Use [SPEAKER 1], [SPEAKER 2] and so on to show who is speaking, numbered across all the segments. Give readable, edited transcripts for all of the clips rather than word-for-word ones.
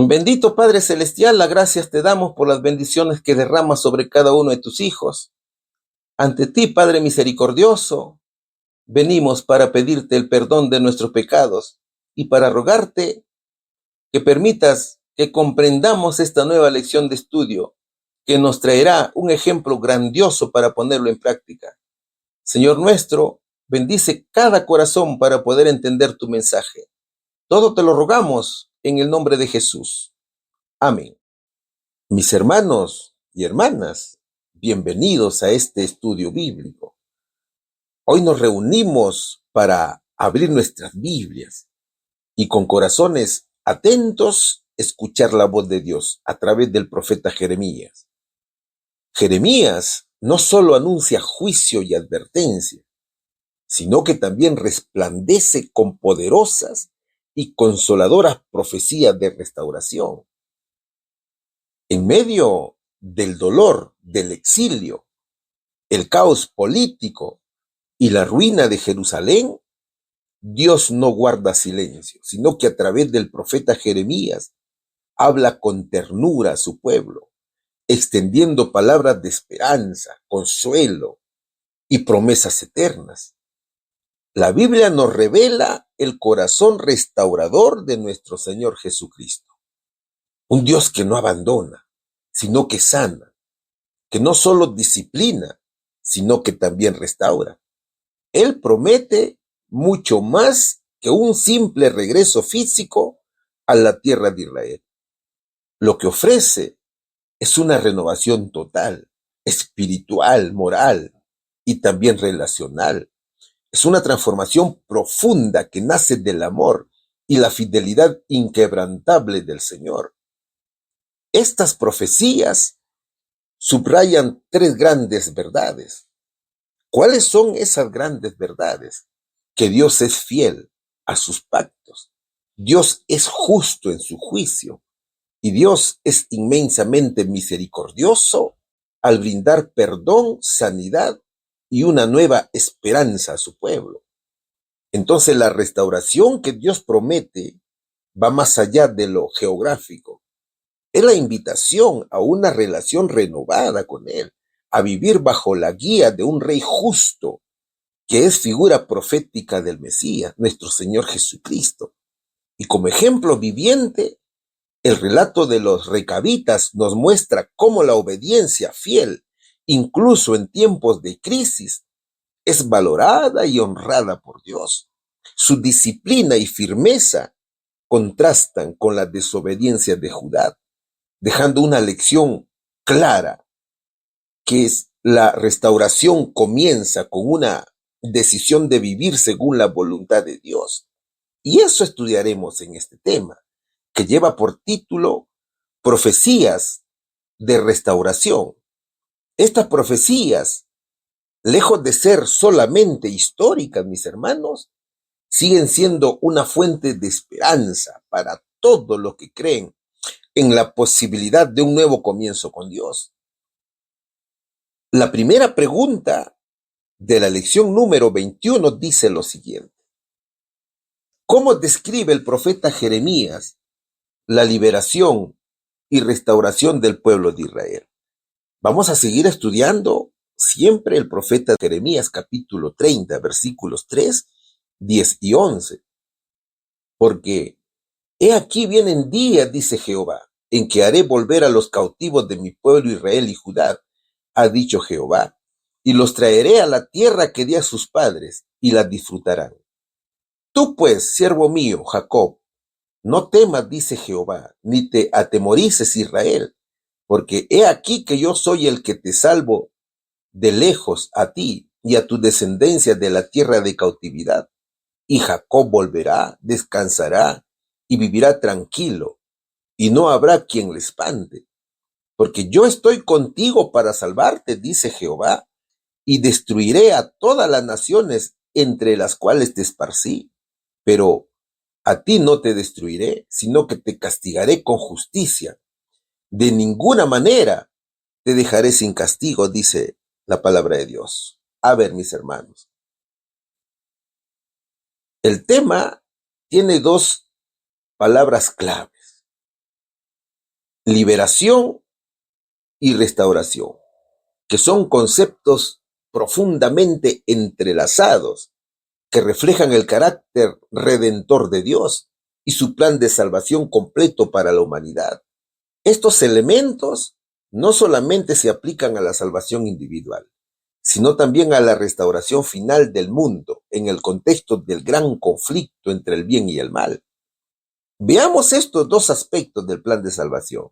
[SPEAKER 1] Bendito Padre Celestial, las gracias te damos por las bendiciones que derramas sobre cada uno de tus hijos. Ante ti, Padre misericordioso, venimos para pedirte el perdón de nuestros pecados y para rogarte que permitas que comprendamos esta nueva lección de estudio que nos traerá un ejemplo grandioso para ponerlo en práctica. Señor nuestro, bendice cada corazón para poder entender tu mensaje. Todo te lo rogamos en el nombre de Jesús. Amén. Mis hermanos y hermanas, bienvenidos a este estudio bíblico. Hoy nos reunimos para abrir nuestras Biblias y con corazones atentos escuchar la voz de Dios a través del profeta Jeremías. Jeremías no solo anuncia juicio y advertencia, sino que también resplandece con poderosas y consoladoras profecías de restauración. En medio del dolor, del exilio, el caos político y la ruina de Jerusalén, Dios no guarda silencio, sino que a través del profeta Jeremías habla con ternura a su pueblo, extendiendo palabras de esperanza, consuelo y promesas eternas. La Biblia nos revela el corazón restaurador de nuestro Señor Jesucristo, un Dios que no abandona, sino que sana, que no solo disciplina, sino que también restaura. Él promete mucho más que un simple regreso físico a la tierra de Israel. Lo que ofrece es una renovación total, espiritual, moral y también relacional. Es una transformación profunda que nace del amor y la fidelidad inquebrantable del Señor. Estas profecías subrayan tres grandes verdades. ¿Cuáles son esas grandes verdades? Que Dios es fiel a sus pactos, Dios es justo en su juicio y Dios es inmensamente misericordioso al brindar perdón, sanidad y una nueva esperanza a su pueblo. Entonces la restauración que Dios promete va más allá de lo geográfico. Es la invitación a una relación renovada con Él, a vivir bajo la guía de un Rey justo, que es figura profética del Mesías, nuestro Señor Jesucristo. Y como ejemplo viviente, el relato de los recabitas nos muestra cómo la obediencia fiel, incluso en tiempos de crisis, es valorada y honrada por Dios. Su disciplina y firmeza contrastan con la desobediencia de Judá, dejando una lección clara, que es la restauración comienza con una decisión de vivir según la voluntad de Dios. Y eso estudiaremos en este tema, que lleva por título Profecías de Restauración. Estas profecías, lejos de ser solamente históricas, mis hermanos, siguen siendo una fuente de esperanza para todos los que creen en la posibilidad de un nuevo comienzo con Dios. La primera pregunta de la lección número 21 dice lo siguiente. ¿Cómo describe el profeta Jeremías la liberación y restauración del pueblo de Israel? Vamos a seguir estudiando siempre el profeta Jeremías capítulo 30, versículos 3, 10 y 11. Porque he aquí vienen días, dice Jehová, en que haré volver a los cautivos de mi pueblo Israel y Judá, ha dicho Jehová, y los traeré a la tierra que di a sus padres, y la disfrutarán. Tú pues, siervo mío, Jacob, no temas, dice Jehová, ni te atemorices, Israel, porque he aquí que yo soy el que te salvo de lejos a ti y a tu descendencia de la tierra de cautividad. Y Jacob volverá, descansará y vivirá tranquilo, y no habrá quien le espante. Porque yo estoy contigo para salvarte, dice Jehová, y destruiré a todas las naciones entre las cuales te esparcí. Pero a ti no te destruiré, sino que te castigaré con justicia. De ninguna manera te dejaré sin castigo, dice la palabra de Dios. A ver, mis hermanos. El tema tiene dos palabras claves. liberación y restauración, que son conceptos profundamente entrelazados, que reflejan el carácter redentor de Dios y su plan de salvación completo para la humanidad. Estos elementos no solamente se aplican a la salvación individual, sino también a la restauración final del mundo en el contexto del gran conflicto entre el bien y el mal. Veamos estos dos aspectos del plan de salvación.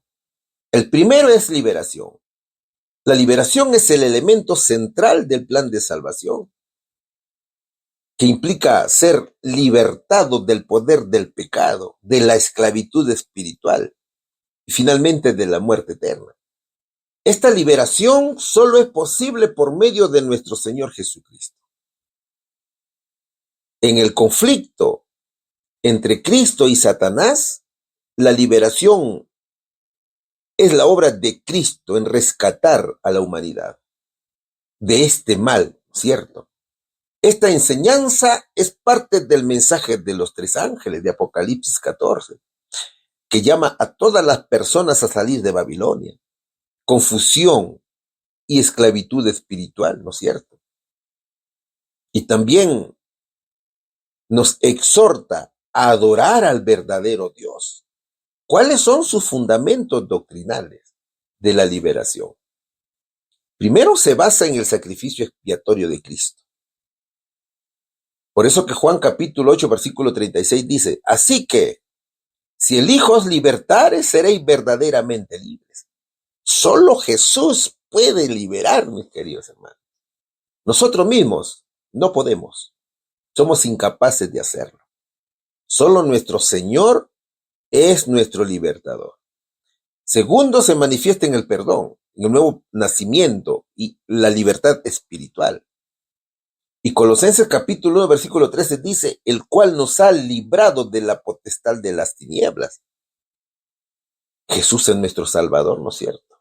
[SPEAKER 1] El primero es liberación. La liberación es el elemento central del plan de salvación, que implica ser libertado del poder del pecado, de la esclavitud espiritual y finalmente de la muerte eterna. Esta liberación solo es posible por medio de nuestro Señor Jesucristo. En el conflicto entre Cristo y Satanás, la liberación es la obra de Cristo en rescatar a la humanidad de este mal, ¿cierto? Esta enseñanza es parte del mensaje de los 3 ángeles de Apocalipsis 14, que llama a todas las personas a salir de Babilonia, confusión y esclavitud espiritual, ¿no es cierto? Y también nos exhorta a adorar al verdadero Dios. ¿Cuáles son sus fundamentos doctrinales de la liberación? Primero, se basa en el sacrificio expiatorio de Cristo. Por eso que Juan capítulo 8, versículo 36 dice, así que, si el Hijo os libertare, seréis verdaderamente libres. Solo Jesús puede liberar, mis queridos hermanos. Nosotros mismos no podemos. Somos incapaces de hacerlo. Solo nuestro Señor es nuestro libertador. Segundo, se manifiesta en el perdón, en el nuevo nacimiento y la libertad espiritual. Y Colosenses capítulo 1, versículo 13 dice, el cual nos ha librado de la potestad de las tinieblas. Jesús es nuestro Salvador, ¿no es cierto?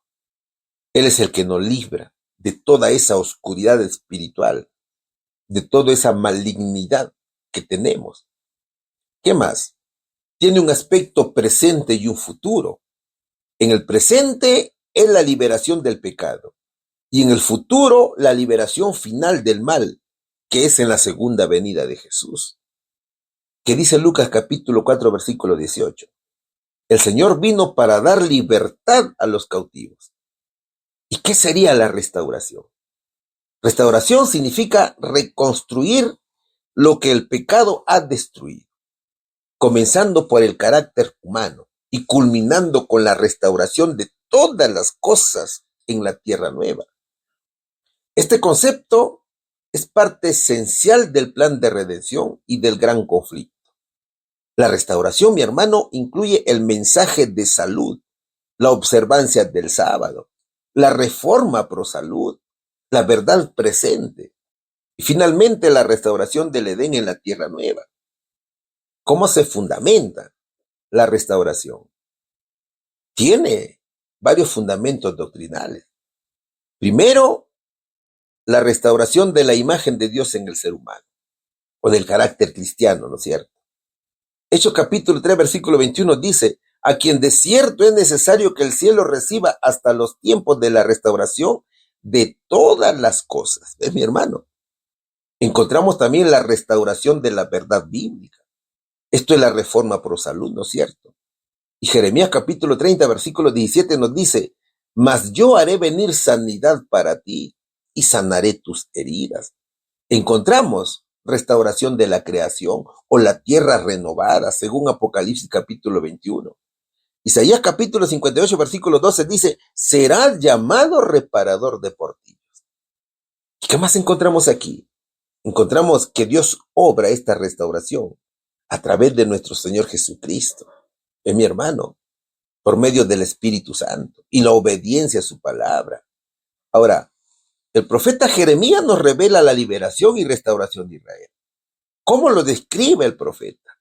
[SPEAKER 1] Él es el que nos libra de toda esa oscuridad espiritual, de toda esa malignidad que tenemos. ¿Qué más? Tiene un aspecto presente y un futuro. En el presente es la liberación del pecado y en el futuro la liberación final del mal, que es en la segunda venida de Jesús. Que dice Lucas capítulo 4, versículo 18. El Señor vino para dar libertad a los cautivos. ¿Y qué sería la restauración? Restauración significa reconstruir lo que el pecado ha destruido, comenzando por el carácter humano y culminando con la restauración de todas las cosas en la tierra nueva. Este concepto es parte esencial del plan de redención y del gran conflicto. La restauración, mi hermano, incluye el mensaje de salud, la observancia del sábado, la reforma pro salud, la verdad presente y finalmente la restauración del Edén en la tierra nueva. ¿Cómo se fundamenta la restauración? Tiene varios fundamentos doctrinales. Primero, la restauración de la imagen de Dios en el ser humano, o del carácter cristiano, ¿no es cierto? Hechos capítulo 3, versículo 21 dice, a quien de cierto es necesario que el cielo reciba hasta los tiempos de la restauración de todas las cosas. ¿Ves, mi hermano? Encontramos también la restauración de la verdad bíblica. Esto es la reforma pro salud, ¿no es cierto? Y Jeremías capítulo 30, versículo 17 nos dice, mas yo haré venir sanidad para ti y sanaré tus heridas. Encontramos restauración de la creación o la tierra renovada, según Apocalipsis capítulo 21. Isaías capítulo 58, versículo 12 dice, serás llamado reparador de portillos. ¿Y qué más encontramos aquí? Encontramos que Dios obra esta restauración a través de nuestro Señor Jesucristo, es mi hermano, por medio del Espíritu Santo y la obediencia a su palabra. Ahora, el profeta Jeremías nos revela la liberación y restauración de Israel. ¿Cómo lo describe el profeta?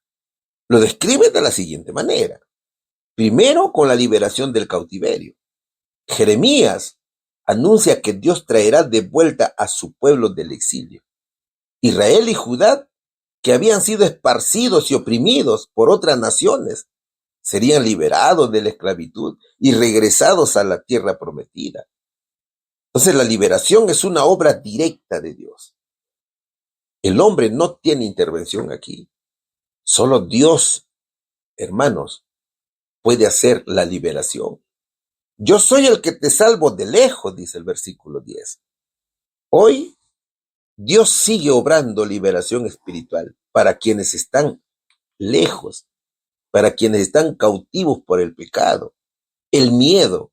[SPEAKER 1] Lo describe de la siguiente manera. Primero, con la liberación del cautiverio. Jeremías anuncia que Dios traerá de vuelta a su pueblo del exilio. Israel y Judá, que habían sido esparcidos y oprimidos por otras naciones, serían liberados de la esclavitud y regresados a la tierra prometida. Entonces la liberación es una obra directa de Dios. El hombre no tiene intervención aquí. Solo Dios, hermanos, puede hacer la liberación. Yo soy el que te salvo de lejos, dice el versículo 10. Hoy Dios sigue obrando liberación espiritual para quienes están lejos, para quienes están cautivos por el pecado, el miedo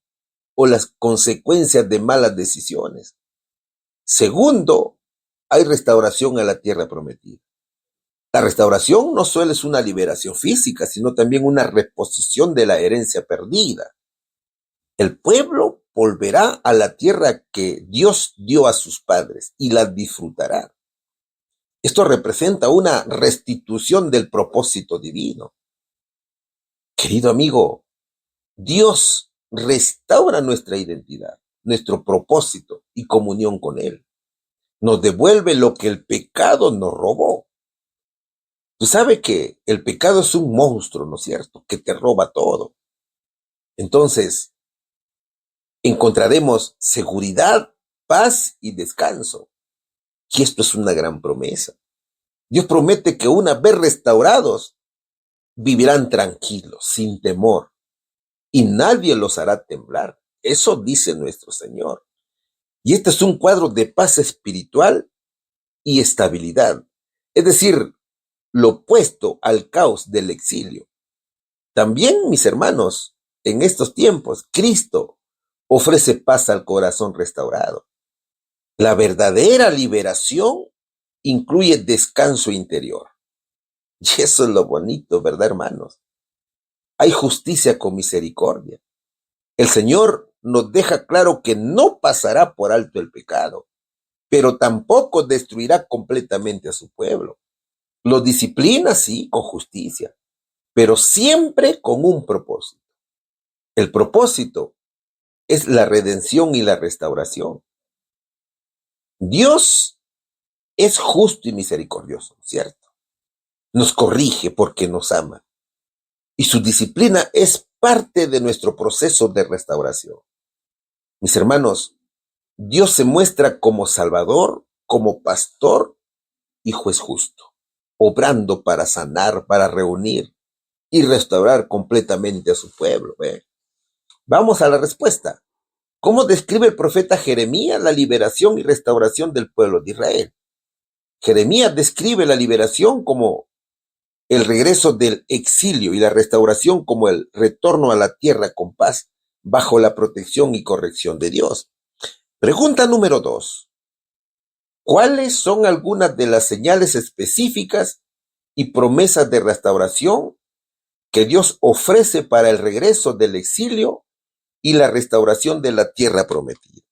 [SPEAKER 1] o las consecuencias de malas decisiones. Segundo, hay restauración a la tierra prometida. La restauración no solo es una liberación física, sino también una reposición de la herencia perdida. El pueblo volverá a la tierra que Dios dio a sus padres y la disfrutará. Esto representa una restitución del propósito divino. Querido amigo, Dios restaura nuestra identidad, nuestro propósito y comunión con Él. Nos devuelve lo que el pecado nos robó. Tú sabes que el pecado es un monstruo, ¿no es cierto?, que te roba todo. Entonces, encontraremos seguridad, paz y descanso. Y esto es una gran promesa. Dios promete que una vez restaurados, vivirán tranquilos, sin temor, y nadie los hará temblar. Eso dice nuestro Señor. Y este es un cuadro de paz espiritual y estabilidad. Es decir, lo opuesto al caos del exilio. También, mis hermanos, en estos tiempos, Cristo ofrece paz al corazón restaurado. La verdadera liberación incluye descanso interior. Y eso es lo bonito, ¿verdad, hermanos? Hay justicia con misericordia. El Señor nos deja claro que no pasará por alto el pecado, pero tampoco destruirá completamente a su pueblo. Lo disciplina, sí, con justicia, pero siempre con un propósito. El propósito es la redención y la restauración. Dios es justo y misericordioso, ¿cierto? Nos corrige porque nos ama. Y su disciplina es parte de nuestro proceso de restauración. Mis hermanos, Dios se muestra como Salvador, como pastor y juez justo, obrando para sanar, para reunir y restaurar completamente a su pueblo. Vamos a la respuesta. ¿Cómo describe el profeta Jeremías la liberación y restauración del pueblo de Israel? Jeremías describe la liberación como el regreso del exilio y la restauración como el retorno a la tierra con paz, bajo la protección y corrección de Dios. Pregunta número 2. ¿Cuáles son algunas de las señales específicas y promesas de restauración que Dios ofrece para el regreso del exilio y la restauración de la tierra prometida?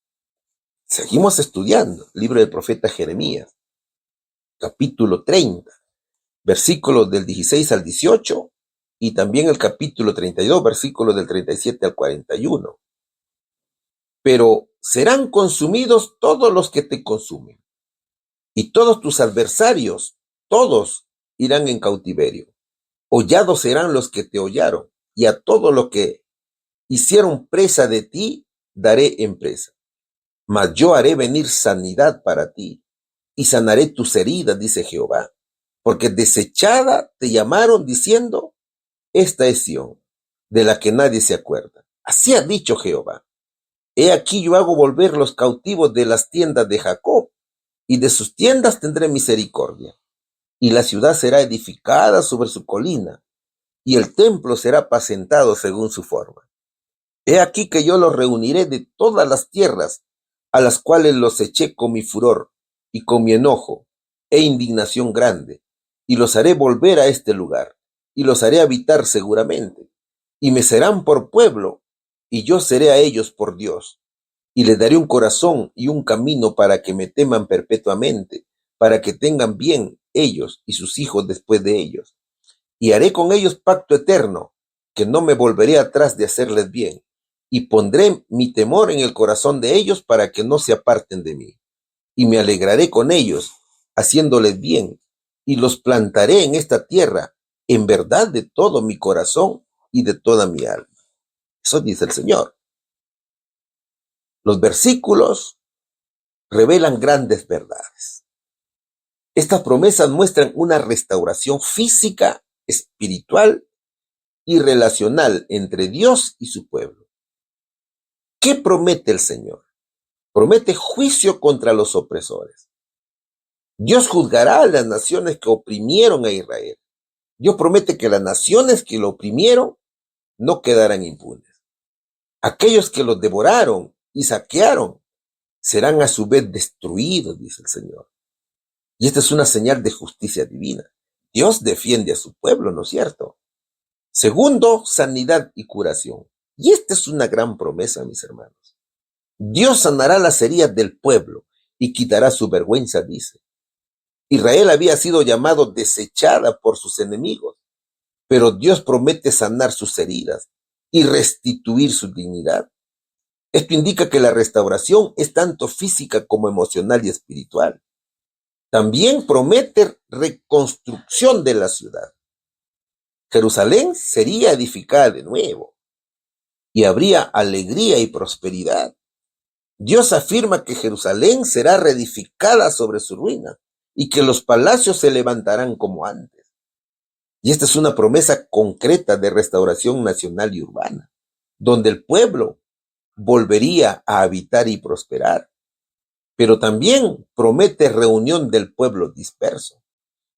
[SPEAKER 1] Seguimos estudiando el libro del profeta Jeremías, capítulo 30, versículos del 16 al 18, y también el capítulo 32, versículos del 37 al 41. Pero serán consumidos todos los que te consumen, y todos tus adversarios, todos irán en cautiverio. Hollados serán los que te hollaron, y a todo lo que hicieron presa de ti, daré en presa. Mas yo haré venir sanidad para ti, y sanaré tus heridas, dice Jehová. Porque desechada te llamaron diciendo, esta es Sión, de la que nadie se acuerda. Así ha dicho Jehová. He aquí yo hago volver los cautivos de las tiendas de Jacob, y de sus tiendas tendré misericordia. Y la ciudad será edificada sobre su colina, y el templo será apacentado según su forma. He aquí que yo los reuniré de todas las tierras, a las cuales los eché con mi furor, y con mi enojo, e indignación grande, y los haré volver a este lugar, y los haré habitar seguramente, y me serán por pueblo, y yo seré a ellos por Dios, y les daré un corazón y un camino para que me teman perpetuamente, para que tengan bien ellos y sus hijos después de ellos. Y haré con ellos pacto eterno, que no me volveré atrás de hacerles bien, y pondré mi temor en el corazón de ellos para que no se aparten de mí. Y me alegraré con ellos, haciéndoles bien, y los plantaré en esta tierra, en verdad de todo mi corazón, y de toda mi alma. Eso dice el Señor. Los versículos revelan grandes verdades. Estas promesas muestran una restauración física, espiritual y relacional entre Dios y su pueblo. ¿Qué promete el Señor? Promete juicio contra los opresores. Dios juzgará a las naciones que oprimieron a Israel. Dios promete que las naciones que lo oprimieron no quedarán impunes. Aquellos que los devoraron y saquearon serán a su vez destruidos, dice el Señor. Y esta es una señal de justicia divina. Dios defiende a su pueblo, ¿no es cierto? Segundo, sanidad y curación. Y esta es una gran promesa, mis hermanos. Dios sanará las heridas del pueblo y quitará su vergüenza, dice. Israel había sido llamado desechada por sus enemigos, pero Dios promete sanar sus heridas y restituir su dignidad. Esto indica que la restauración es tanto física como emocional y espiritual. También promete reconstrucción de la ciudad. Jerusalén sería edificada de nuevo y habría alegría y prosperidad. Dios afirma que Jerusalén será reedificada sobre su ruina y que los palacios se levantarán como antes. Y esta es una promesa concreta de restauración nacional y urbana, donde el pueblo volvería a habitar y prosperar. Pero también promete reunión del pueblo disperso.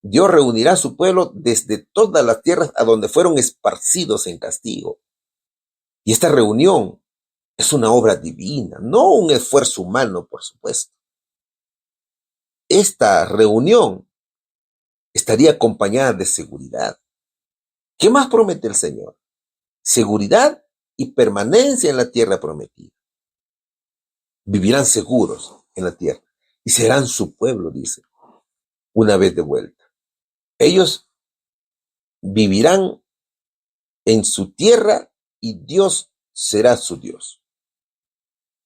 [SPEAKER 1] Dios reunirá a su pueblo desde todas las tierras a donde fueron esparcidos en castigo. Y esta reunión es una obra divina, no un esfuerzo humano, por supuesto. Esta reunión estaría acompañada de seguridad. ¿Qué más promete el Señor? Seguridad y permanencia en la tierra prometida. Vivirán seguros en la tierra y serán su pueblo, dice, una vez de vuelta. Ellos vivirán en su tierra y Dios será su Dios.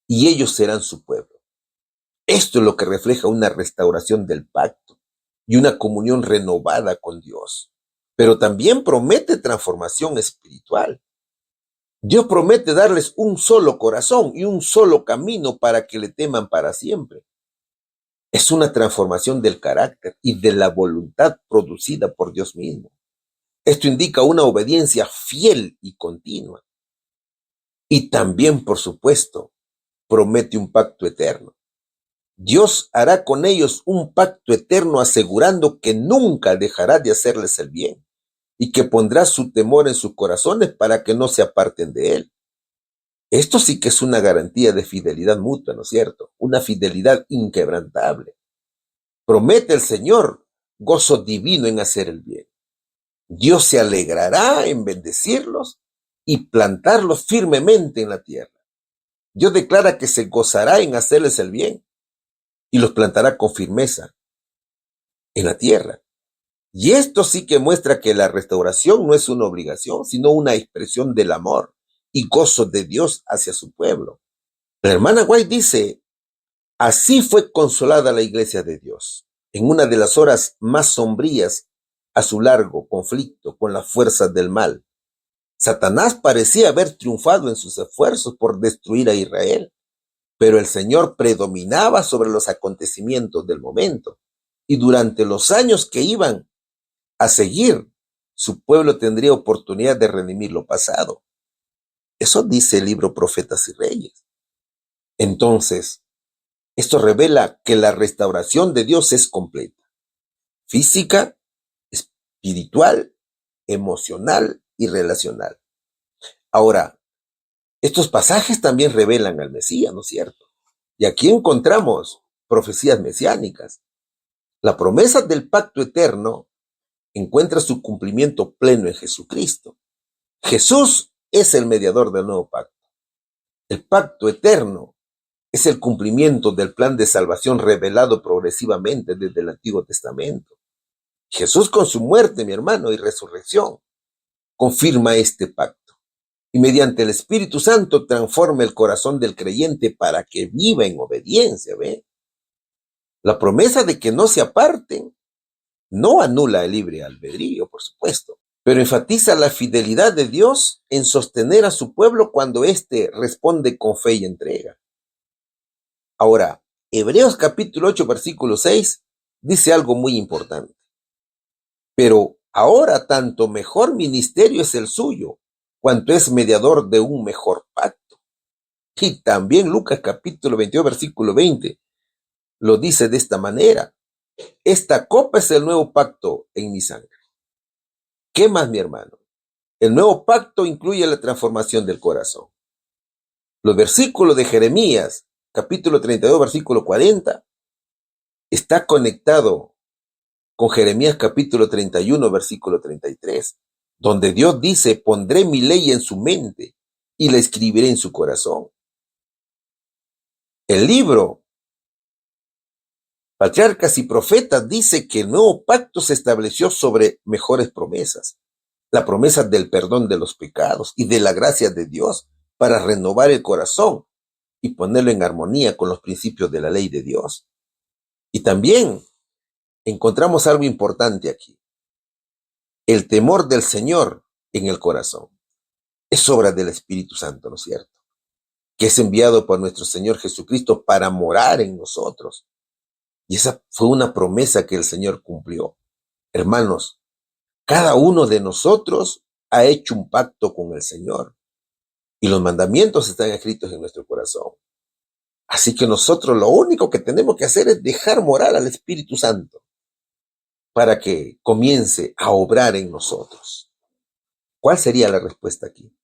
[SPEAKER 1] Y ellos serán su pueblo. Esto es lo que refleja una restauración del pacto y una comunión renovada con Dios. Pero también promete transformación espiritual. Dios promete darles un solo corazón y un solo camino para que le teman para siempre. Es una transformación del carácter y de la voluntad producida por Dios mismo. Esto indica una obediencia fiel y continua. Y también, por supuesto, promete un pacto eterno. Dios hará con ellos un pacto eterno asegurando que nunca dejará de hacerles el bien y que pondrá su temor en sus corazones para que no se aparten de él. Esto sí que es una garantía de fidelidad mutua, ¿no es cierto? Una fidelidad inquebrantable. Promete el Señor gozo divino en hacer el bien. Dios se alegrará en bendecirlos y plantarlos firmemente en la tierra. Dios declara que se gozará en hacerles el bien y los plantará con firmeza en la tierra. Y esto sí que muestra que la restauración no es una obligación, sino una expresión del amor y gozo de Dios hacia su pueblo. La hermana White dice, así fue consolada la iglesia de Dios, en una de las horas más sombrías a su largo conflicto con las fuerzas del mal. Satanás parecía haber triunfado en sus esfuerzos por destruir a Israel, pero el Señor predominaba sobre los acontecimientos del momento, y durante los años que iban a seguir, su pueblo tendría oportunidad de redimir lo pasado. Eso dice el libro Profetas y Reyes. Entonces, esto revela que la restauración de Dios es completa, física, espiritual, emocional y relacional. Ahora, estos pasajes también revelan al Mesías, ¿no es cierto? Y aquí encontramos profecías mesiánicas. La promesa del pacto eterno encuentra su cumplimiento pleno en Jesucristo. Jesús es el mediador del nuevo pacto. El pacto eterno es el cumplimiento del plan de salvación revelado progresivamente desde el Antiguo Testamento. Jesús con su muerte, mi hermano, y resurrección, confirma este pacto. Y mediante el Espíritu Santo transforma el corazón del creyente para que viva en obediencia, ¿ve? La promesa de que no se aparten no anula el libre albedrío, por supuesto, pero enfatiza la fidelidad de Dios en sostener a su pueblo cuando éste responde con fe y entrega. Ahora, Hebreos capítulo 8, versículo 6 dice algo muy importante. Pero ahora tanto mejor ministerio es el suyo, cuanto es mediador de un mejor pacto. Y también Lucas capítulo 22, versículo 20 lo dice de esta manera. Esta copa es el nuevo pacto en mi sangre. ¿Qué más, mi hermano? El nuevo pacto incluye la transformación del corazón. Los versículos de Jeremías, capítulo 32, versículo 40, está conectado con Jeremías capítulo 31, versículo 33, donde Dios dice, pondré mi ley en su mente y la escribiré en su corazón. El libro Patriarcas y Profetas dice que el nuevo pacto se estableció sobre mejores promesas. La promesa del perdón de los pecados y de la gracia de Dios para renovar el corazón y ponerlo en armonía con los principios de la ley de Dios. Y también encontramos algo importante aquí. El temor del Señor en el corazón. Es obra del Espíritu Santo, ¿no es cierto? Que es enviado por nuestro Señor Jesucristo para morar en nosotros. Y esa fue una promesa que el Señor cumplió. Hermanos, cada uno de nosotros ha hecho un pacto con el Señor. Y los mandamientos están escritos en nuestro corazón. Así que nosotros lo único que tenemos que hacer es dejar morar al Espíritu Santo para que comience a obrar en nosotros. ¿Cuál sería la respuesta aquí?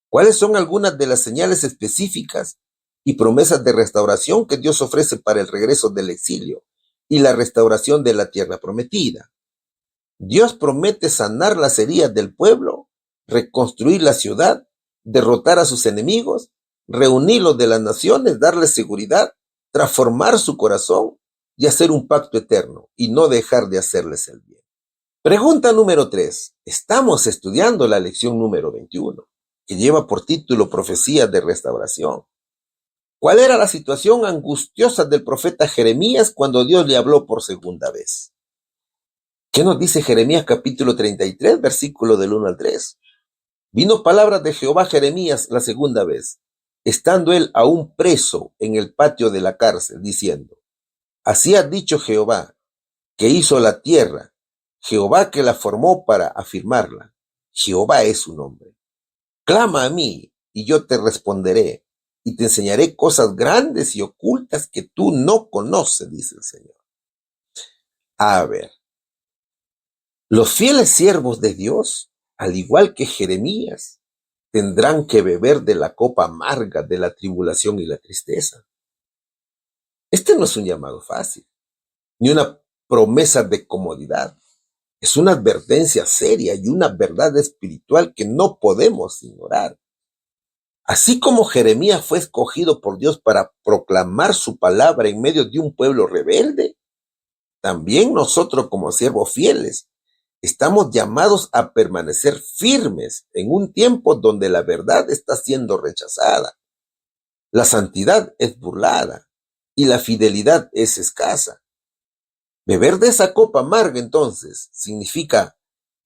[SPEAKER 1] ¿Cuáles son algunas de las señales específicas y promesas de restauración que Dios ofrece para el regreso del exilio y la restauración de la tierra prometida? Dios promete sanar las heridas del pueblo, reconstruir la ciudad, derrotar a sus enemigos, reunirlos de las naciones, darles seguridad, transformar su corazón y hacer un pacto eterno y no dejar de hacerles el bien. Pregunta número 3. Estamos estudiando la lección número 21, que lleva por título Profecías de Restauración. ¿Cuál era la situación angustiosa del profeta Jeremías cuando Dios le habló por segunda vez? ¿Qué nos dice Jeremías capítulo 33, versículo del 1 al 3? Vino palabras de Jehová a Jeremías la segunda vez, estando él aún preso en el patio de la cárcel, diciendo, así ha dicho Jehová, que hizo la tierra, Jehová que la formó para afirmarla. Jehová es su nombre. Clama a mí, y yo te responderé, y te enseñaré cosas grandes y ocultas que tú no conoces, dice el Señor. A ver, los fieles siervos de Dios, al igual que Jeremías, tendrán que beber de la copa amarga de la tribulación y la tristeza. Este no es un llamado fácil, ni una promesa de comodidad. Es una advertencia seria y una verdad espiritual que no podemos ignorar. Así como Jeremías fue escogido por Dios para proclamar su palabra en medio de un pueblo rebelde, también nosotros como siervos fieles estamos llamados a permanecer firmes en un tiempo donde la verdad está siendo rechazada, la santidad es burlada y la fidelidad es escasa. Beber de esa copa amarga, entonces, significa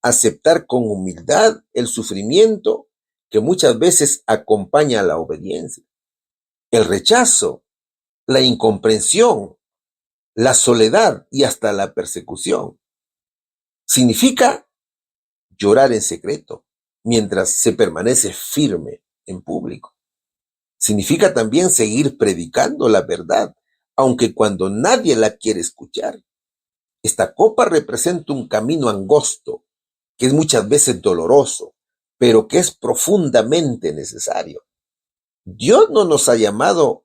[SPEAKER 1] aceptar con humildad el sufrimiento que muchas veces acompaña a la obediencia, el rechazo, la incomprensión, la soledad y hasta la persecución. Significa llorar en secreto mientras se permanece firme en público. Significa también seguir predicando la verdad, aunque cuando nadie la quiere escuchar. Esta copa representa un camino angosto, que es muchas veces doloroso, pero que es profundamente necesario. Dios no nos ha llamado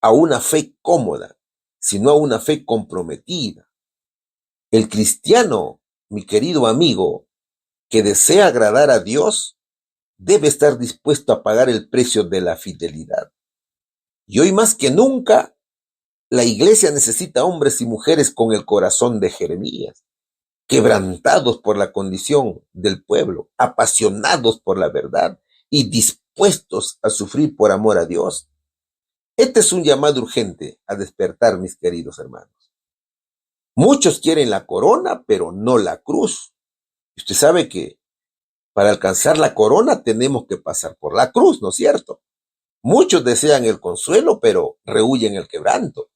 [SPEAKER 1] a una fe cómoda, sino a una fe comprometida. El cristiano, mi querido amigo, que desea agradar a Dios, debe estar dispuesto a pagar el precio de la fidelidad. Y hoy más que nunca, la iglesia necesita hombres y mujeres con el corazón de Jeremías, quebrantados por la condición del pueblo, apasionados por la verdad y dispuestos a sufrir por amor a Dios. Este es un llamado urgente a despertar, mis queridos hermanos. Muchos quieren la corona, pero no la cruz. Usted sabe que para alcanzar la corona tenemos que pasar por la cruz, ¿no es cierto? Muchos desean el consuelo, pero rehúyen el quebranto.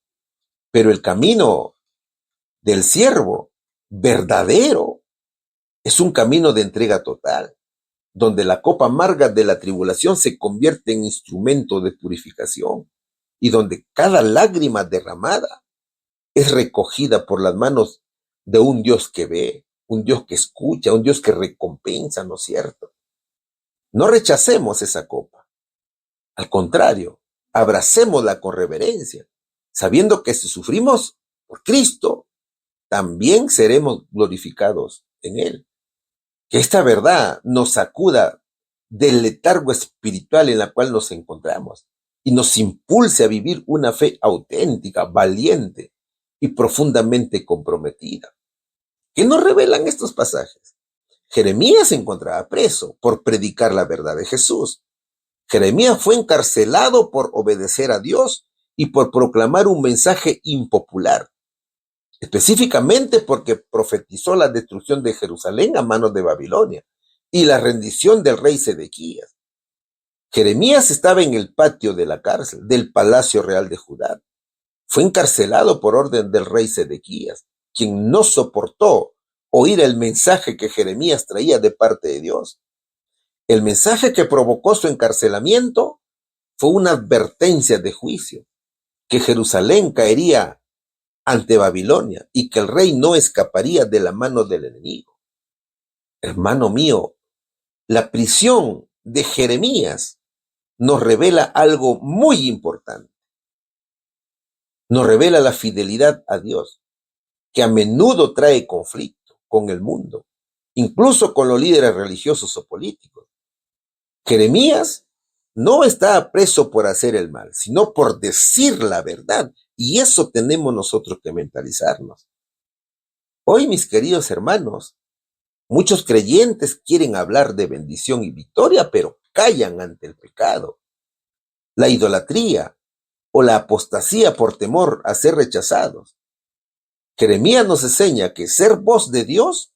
[SPEAKER 1] Pero el camino del siervo verdadero es un camino de entrega total, donde la copa amarga de la tribulación se convierte en instrumento de purificación y donde cada lágrima derramada es recogida por las manos de un Dios que ve, un Dios que escucha, un Dios que recompensa, ¿no es cierto? No rechacemos esa copa. Al contrario, abracémosla con reverencia, sabiendo que si sufrimos por Cristo, también seremos glorificados en Él. Que esta verdad nos sacuda del letargo espiritual en la cual nos encontramos y nos impulse a vivir una fe auténtica, valiente y profundamente comprometida. ¿Qué nos revelan estos pasajes? Jeremías se encontraba preso por predicar la verdad de Jesús. Jeremías fue encarcelado por obedecer a Dios y por proclamar un mensaje impopular, específicamente porque profetizó la destrucción de Jerusalén a manos de Babilonia y la rendición del rey Sedequías. Jeremías estaba en el patio de la cárcel del Palacio Real de Judá. Fue encarcelado por orden del rey Sedequías, quien no soportó oír el mensaje que Jeremías traía de parte de Dios. El mensaje que provocó su encarcelamiento fue una advertencia de juicio, que Jerusalén caería ante Babilonia y que el rey no escaparía de la mano del enemigo. Hermano mío, la prisión de Jeremías nos revela algo muy importante. Nos revela la fidelidad a Dios, que a menudo trae conflicto con el mundo, incluso con los líderes religiosos o políticos. Jeremías no está preso por hacer el mal, sino por decir la verdad. Y eso tenemos nosotros que mentalizarnos. Hoy, mis queridos hermanos, muchos creyentes quieren hablar de bendición y victoria, pero callan ante el pecado, la idolatría o la apostasía por temor a ser rechazados. Jeremías nos enseña que ser voz de Dios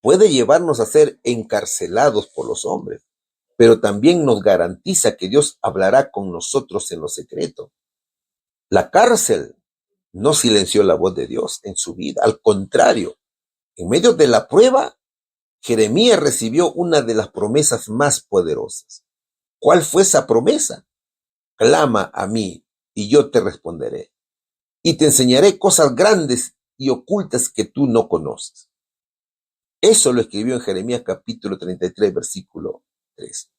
[SPEAKER 1] puede llevarnos a ser encarcelados por los hombres, pero también nos garantiza que Dios hablará con nosotros en lo secreto. La cárcel no silenció la voz de Dios en su vida, al contrario, en medio de la prueba, Jeremías recibió una de las promesas más poderosas. ¿Cuál fue esa promesa? Clama a mí y yo te responderé, y te enseñaré cosas grandes y ocultas que tú no conoces. Eso lo escribió en Jeremías capítulo 33, versículo 3.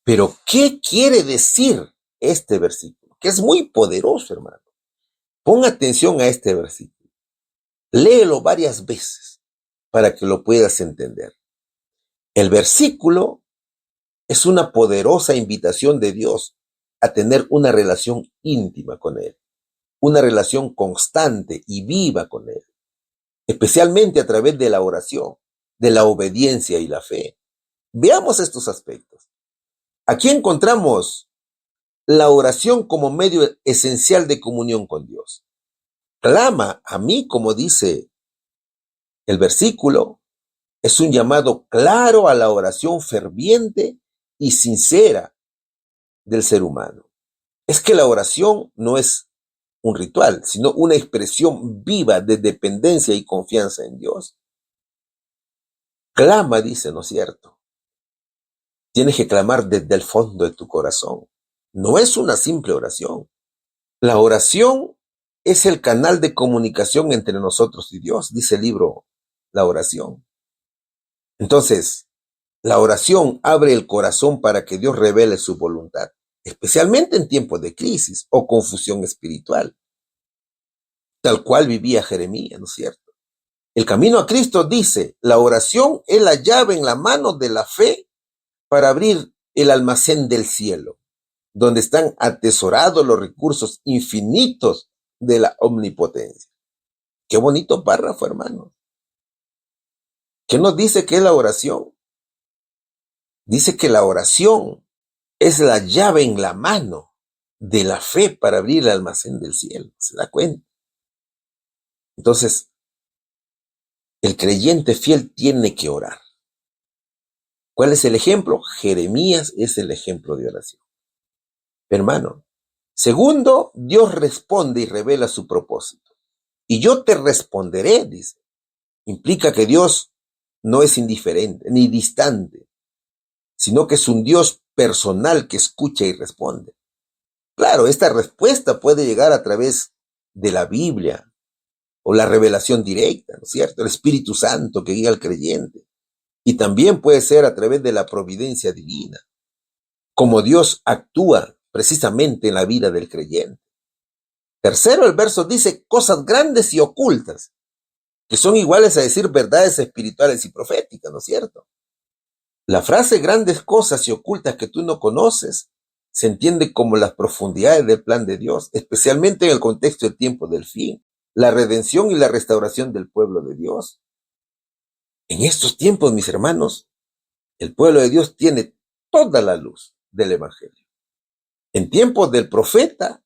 [SPEAKER 1] Pero, ¿qué quiere decir este versículo? Que es muy poderoso, hermano. Pon atención a este versículo. Léelo varias veces para que lo puedas entender. El versículo es una poderosa invitación de Dios a tener una relación íntima con Él, una relación constante y viva con Él, especialmente a través de la oración, de la obediencia y la fe. Veamos estos aspectos. Aquí encontramos la oración como medio esencial de comunión con Dios. Clama a mí, como dice el versículo, es un llamado claro a la oración ferviente y sincera del ser humano. Es que la oración no es un ritual, sino una expresión viva de dependencia y confianza en Dios. Clama, dice, ¿no es cierto? Tienes que clamar desde el fondo de tu corazón. No es una simple oración. La oración es el canal de comunicación entre nosotros y Dios, dice el libro La Oración. Entonces, la oración abre el corazón para que Dios revele su voluntad, especialmente en tiempos de crisis o confusión espiritual, tal cual vivía Jeremías, ¿no es cierto? El camino a Cristo dice, la oración es la llave en la mano de la fe para abrir el almacén del cielo, donde están atesorados los recursos infinitos de la omnipotencia. Qué bonito párrafo, hermano. ¿Qué nos dice que es la oración? Dice que la oración es la llave en la mano de la fe para abrir el almacén del cielo. ¿Se da cuenta? Entonces, el creyente fiel tiene que orar. ¿Cuál es el ejemplo? Jeremías es el ejemplo de oración. Hermano, segundo, Dios responde y revela su propósito. Y yo te responderé, dice. Implica que Dios no es indiferente ni distante, sino que es un Dios personal que escucha y responde. Claro, esta respuesta puede llegar a través de la Biblia o la revelación directa, ¿no es cierto? El Espíritu Santo que guía al creyente. Y también puede ser a través de la providencia divina, como Dios actúa precisamente en la vida del creyente. Tercero, el verso dice cosas grandes y ocultas, que son iguales a decir verdades espirituales y proféticas, ¿no es cierto? La frase grandes cosas y ocultas que tú no conoces se entiende como las profundidades del plan de Dios, especialmente en el contexto del tiempo del fin, la redención y la restauración del pueblo de Dios. En estos tiempos, mis hermanos, el pueblo de Dios tiene toda la luz del Evangelio. En tiempos del profeta,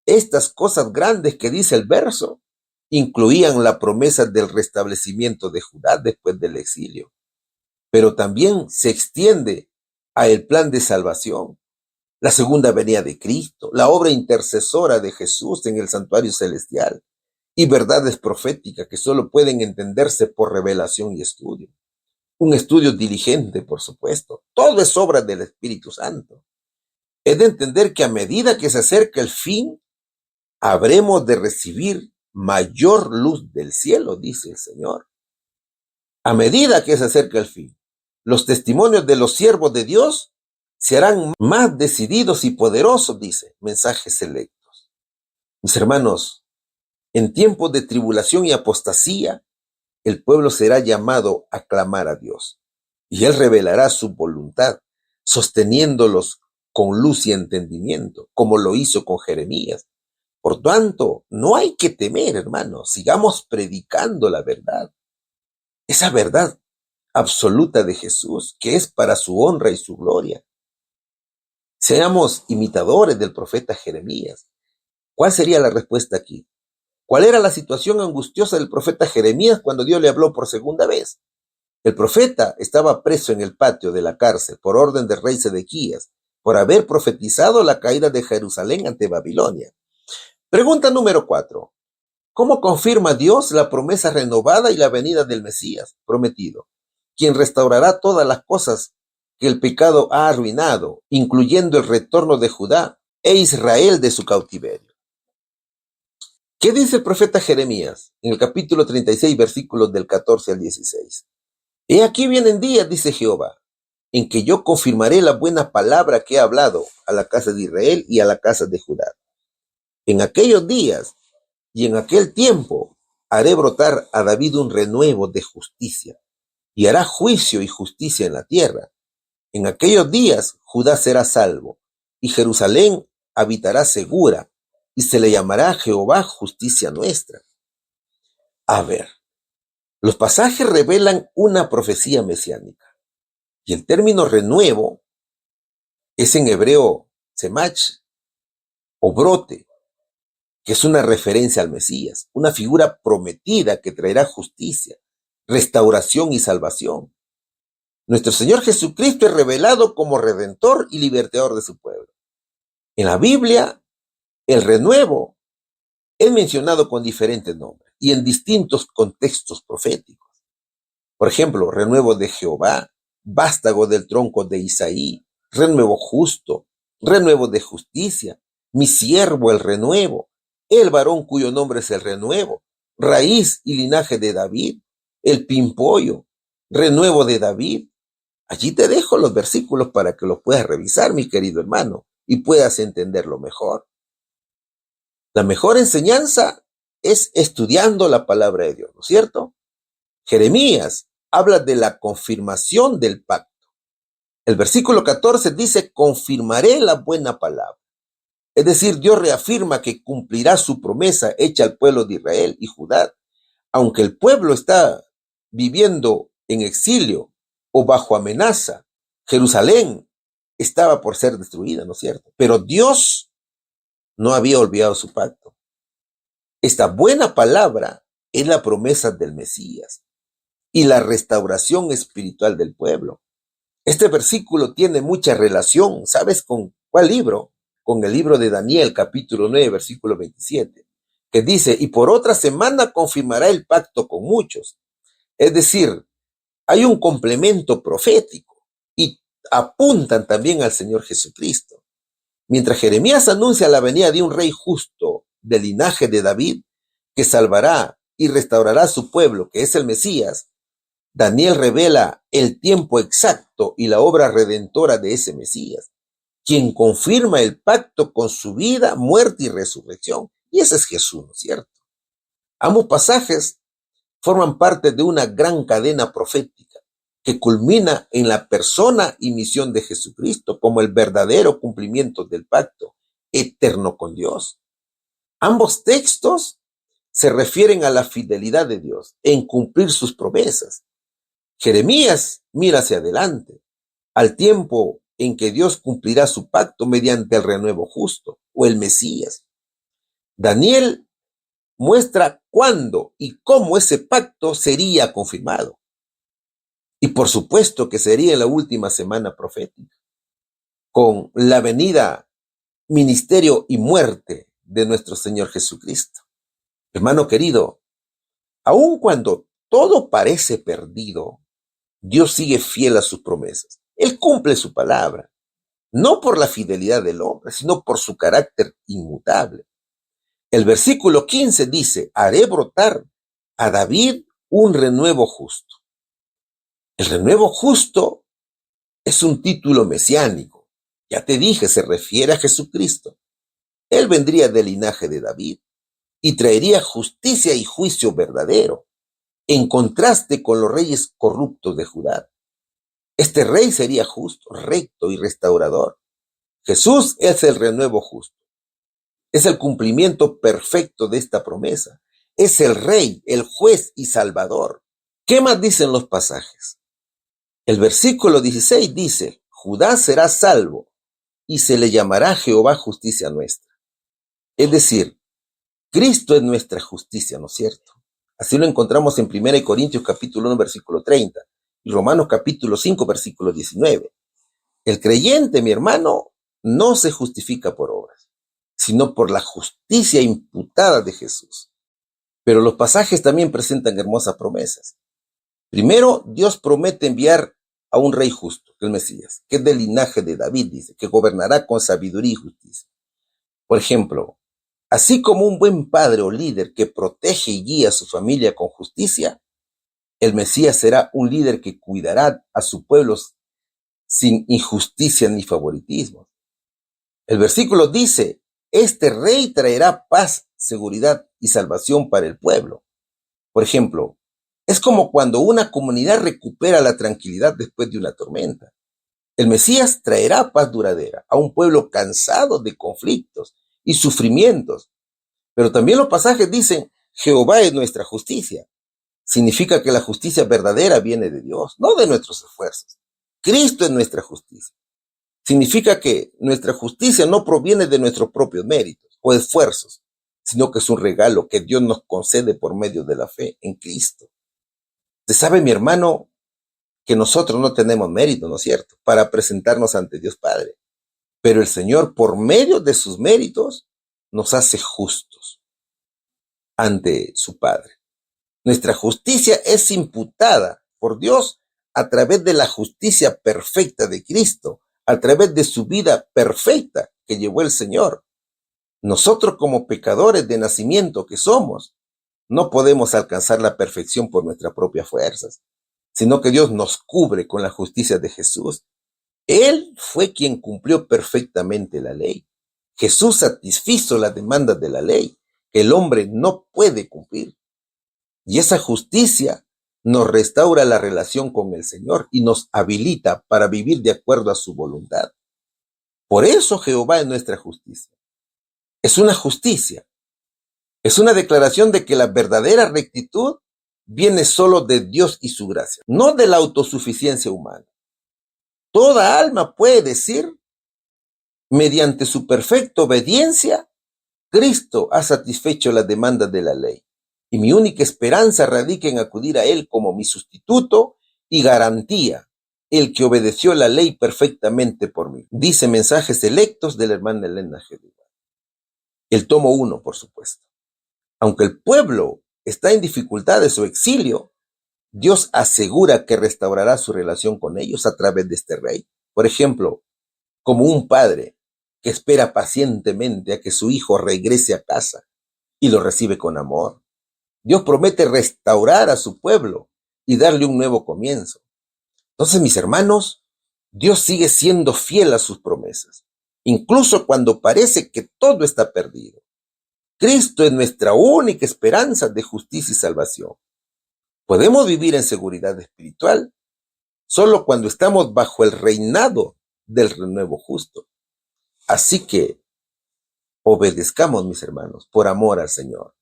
[SPEAKER 1] estas cosas grandes que dice el verso incluían la promesa del restablecimiento de Judá después del exilio, pero también se extiende a el plan de salvación, la segunda venida de Cristo, la obra intercesora de Jesús en el santuario celestial y verdades proféticas que solo pueden entenderse por revelación y estudio. Un estudio diligente, por supuesto. Todo es obra del Espíritu Santo. Es de entender que a medida que se acerca el fin, habremos de recibir mayor luz del cielo, dice el Señor. A medida que se acerca el fin, los testimonios de los siervos de Dios se harán más decididos y poderosos, dice, mensajes selectos. Mis hermanos, en tiempos de tribulación y apostasía, el pueblo será llamado a clamar a Dios, y Él revelará su voluntad, sosteniéndolos con luz y entendimiento, como lo hizo con Jeremías. Por tanto, no hay que temer, hermanos, sigamos predicando la verdad, esa verdad absoluta de Jesús, que es para su honra y su gloria. Seamos imitadores del profeta Jeremías. ¿Cuál sería la respuesta aquí? ¿Cuál era la situación angustiosa del profeta Jeremías cuando Dios le habló por segunda vez? El profeta estaba preso en el patio de la cárcel por orden del rey Sedequías, por haber profetizado la caída de Jerusalén ante Babilonia. Pregunta número 4. ¿Cómo confirma Dios la promesa renovada y la venida del Mesías prometido, quien restaurará todas las cosas que el pecado ha arruinado, incluyendo el retorno de Judá e Israel de su cautiverio? ¿Qué dice el profeta Jeremías en el capítulo 36, versículos del 14 al 16? He aquí vienen días, dice Jehová, en que yo confirmaré la buena palabra que he hablado a la casa de Israel y a la casa de Judá. En aquellos días y en aquel tiempo haré brotar a David un renuevo de justicia, y hará juicio y justicia en la tierra. En aquellos días Judá será salvo, y Jerusalén habitará segura, y se le llamará Jehová justicia nuestra. A ver, los pasajes revelan una profecía mesiánica, y el término renuevo es en hebreo semach o brote, que es una referencia al Mesías, una figura prometida que traerá justicia, restauración y salvación. Nuestro Señor Jesucristo es revelado como redentor y libertador de su pueblo. En la Biblia, el renuevo es mencionado con diferentes nombres y en distintos contextos proféticos. Por ejemplo, renuevo de Jehová, vástago del tronco de Isaí, renuevo justo, renuevo de justicia, mi siervo el renuevo, el varón cuyo nombre es el renuevo, raíz y linaje de David, el pimpollo, renuevo de David. Allí te dejo los versículos para que los puedas revisar, mi querido hermano, y puedas entenderlo mejor. La mejor enseñanza es estudiando la palabra de Dios, ¿no es cierto? Jeremías habla de la confirmación del pacto. El versículo 14 dice, confirmaré la buena palabra. Es decir, Dios reafirma que cumplirá su promesa hecha al pueblo de Israel y Judá, aunque el pueblo está viviendo en exilio o bajo amenaza. Jerusalén estaba por ser destruida, ¿no es cierto? Pero Dios no había olvidado su pacto. Esta buena palabra es la promesa del Mesías y la restauración espiritual del pueblo. Este versículo tiene mucha relación, ¿sabes con cuál libro? Con el libro de Daniel, capítulo 9, versículo 27, que dice, y por otra semana confirmará el pacto con muchos. Es decir, hay un complemento profético y apuntan también al Señor Jesucristo. Mientras Jeremías anuncia la venida de un rey justo del linaje de David, que salvará y restaurará a su pueblo, que es el Mesías, Daniel revela el tiempo exacto y la obra redentora de ese Mesías, quien confirma el pacto con su vida, muerte y resurrección. Y ese es Jesús, ¿no es cierto? Ambos pasajes forman parte de una gran cadena profética que culmina en la persona y misión de Jesucristo como el verdadero cumplimiento del pacto eterno con Dios. Ambos textos se refieren a la fidelidad de Dios en cumplir sus promesas. Jeremías mira hacia adelante, al tiempo en que Dios cumplirá su pacto mediante el renuevo justo o el Mesías. Daniel muestra cuándo y cómo ese pacto sería confirmado. Y por supuesto que sería en la última semana profética, con la venida, ministerio y muerte de nuestro Señor Jesucristo. Hermano querido, aun cuando todo parece perdido, Dios sigue fiel a sus promesas. Él cumple su palabra, no por la fidelidad del hombre, sino por su carácter inmutable. El versículo 15 dice, haré brotar a David un renuevo justo. El renuevo justo es un título mesiánico. Ya te dije, se refiere a Jesucristo. Él vendría del linaje de David y traería justicia y juicio verdadero, en contraste con los reyes corruptos de Judá. Este rey sería justo, recto y restaurador. Jesús es el renuevo justo. Es el cumplimiento perfecto de esta promesa. Es el rey, el juez y salvador. ¿Qué más dicen los pasajes? El versículo 16 dice, Judá será salvo y se le llamará Jehová justicia nuestra. Es decir, Cristo es nuestra justicia, ¿no es cierto? Así lo encontramos en 1 Corintios capítulo 1, versículo 30 y Romanos capítulo 5, versículo 19. El creyente, mi hermano, no se justifica por obras, sino por la justicia imputada de Jesús. Pero los pasajes también presentan hermosas promesas. Primero, Dios promete enviar a un rey justo, el Mesías, que es del linaje de David, dice, que gobernará con sabiduría y justicia. Por ejemplo, así como un buen padre o líder que protege y guía a su familia con justicia, el Mesías será un líder que cuidará a su pueblo sin injusticia ni favoritismo. El versículo dice, este rey traerá paz, seguridad y salvación para el pueblo. Por ejemplo, es como cuando una comunidad recupera la tranquilidad después de una tormenta. El Mesías traerá paz duradera a un pueblo cansado de conflictos y sufrimientos. Pero también los pasajes dicen, Jehová es nuestra justicia. Significa que la justicia verdadera viene de Dios, no de nuestros esfuerzos. Cristo es nuestra justicia. Significa que nuestra justicia no proviene de nuestros propios méritos o esfuerzos, sino que es un regalo que Dios nos concede por medio de la fe en Cristo. Usted sabe, mi hermano, que nosotros no tenemos mérito, ¿no es cierto?, para presentarnos ante Dios Padre. Pero el Señor, por medio de sus méritos, nos hace justos ante su Padre. Nuestra justicia es imputada por Dios a través de la justicia perfecta de Cristo, a través de su vida perfecta que llevó el Señor. Nosotros como pecadores de nacimiento que somos, no podemos alcanzar la perfección por nuestras propias fuerzas, sino que Dios nos cubre con la justicia de Jesús. Él fue quien cumplió perfectamente la ley. Jesús satisfizo las demandas de la ley que el hombre no puede cumplir. Y esa justicia nos restaura la relación con el Señor y nos habilita para vivir de acuerdo a su voluntad. Por eso Jehová es nuestra justicia. Es una justicia. Es una declaración de que la verdadera rectitud viene solo de Dios y su gracia, no de la autosuficiencia humana. Toda alma puede decir, mediante su perfecta obediencia, Cristo ha satisfecho las demandas de la ley. Y mi única esperanza radica en acudir a Él como mi sustituto y garantía el que obedeció la ley perfectamente por mí. Dice Mensajes Selectos de la hermana Elena G. de White. El tomo 1, por supuesto. Aunque el pueblo está en dificultades o exilio, Dios asegura que restaurará su relación con ellos a través de este rey. Por ejemplo, como un padre que espera pacientemente a que su hijo regrese a casa y lo recibe con amor. Dios promete restaurar a su pueblo y darle un nuevo comienzo. Entonces, mis hermanos, Dios sigue siendo fiel a sus promesas, incluso cuando parece que todo está perdido. Cristo es nuestra única esperanza de justicia y salvación. Podemos vivir en seguridad espiritual solo cuando estamos bajo el reinado del renuevo justo. Así que obedezcamos, mis hermanos, por amor al Señor.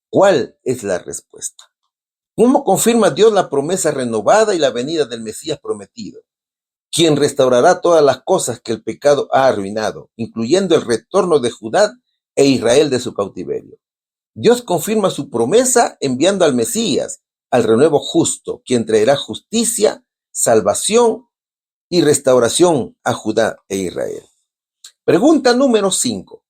[SPEAKER 1] ¿Cuál es la respuesta? ¿Cómo confirma Dios la promesa renovada y la venida del Mesías prometido, quien restaurará todas las cosas que el pecado ha arruinado, incluyendo el retorno de Judá e Israel de su cautiverio? Dios confirma su promesa enviando al Mesías, al renuevo justo, quien traerá justicia, salvación y restauración a Judá e Israel. Pregunta número 5.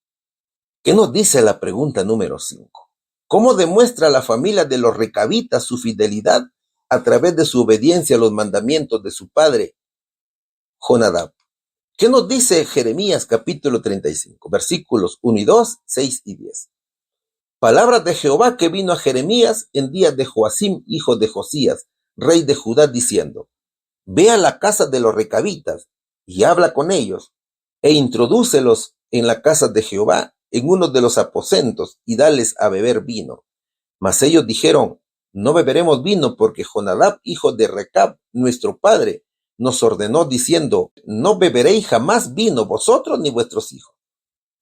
[SPEAKER 1] ¿Qué nos dice la pregunta número 5? ¿Cómo demuestra la familia de los recabitas su fidelidad a través de su obediencia a los mandamientos de su padre Jonadab? ¿Qué nos dice Jeremías capítulo 35, versículos 1 y 2, 6 y 10? Palabras de Jehová que vino a Jeremías en días de Joacim, hijo de Josías, rey de Judá, diciendo: Ve a la casa de los recabitas y habla con ellos, e introdúcelos en la casa de Jehová, en uno de los aposentos, y dales a beber vino. Mas ellos dijeron: No beberemos vino, porque Jonadab, hijo de Recab, nuestro padre, nos ordenó diciendo: No beberéis jamás vino vosotros ni vuestros hijos,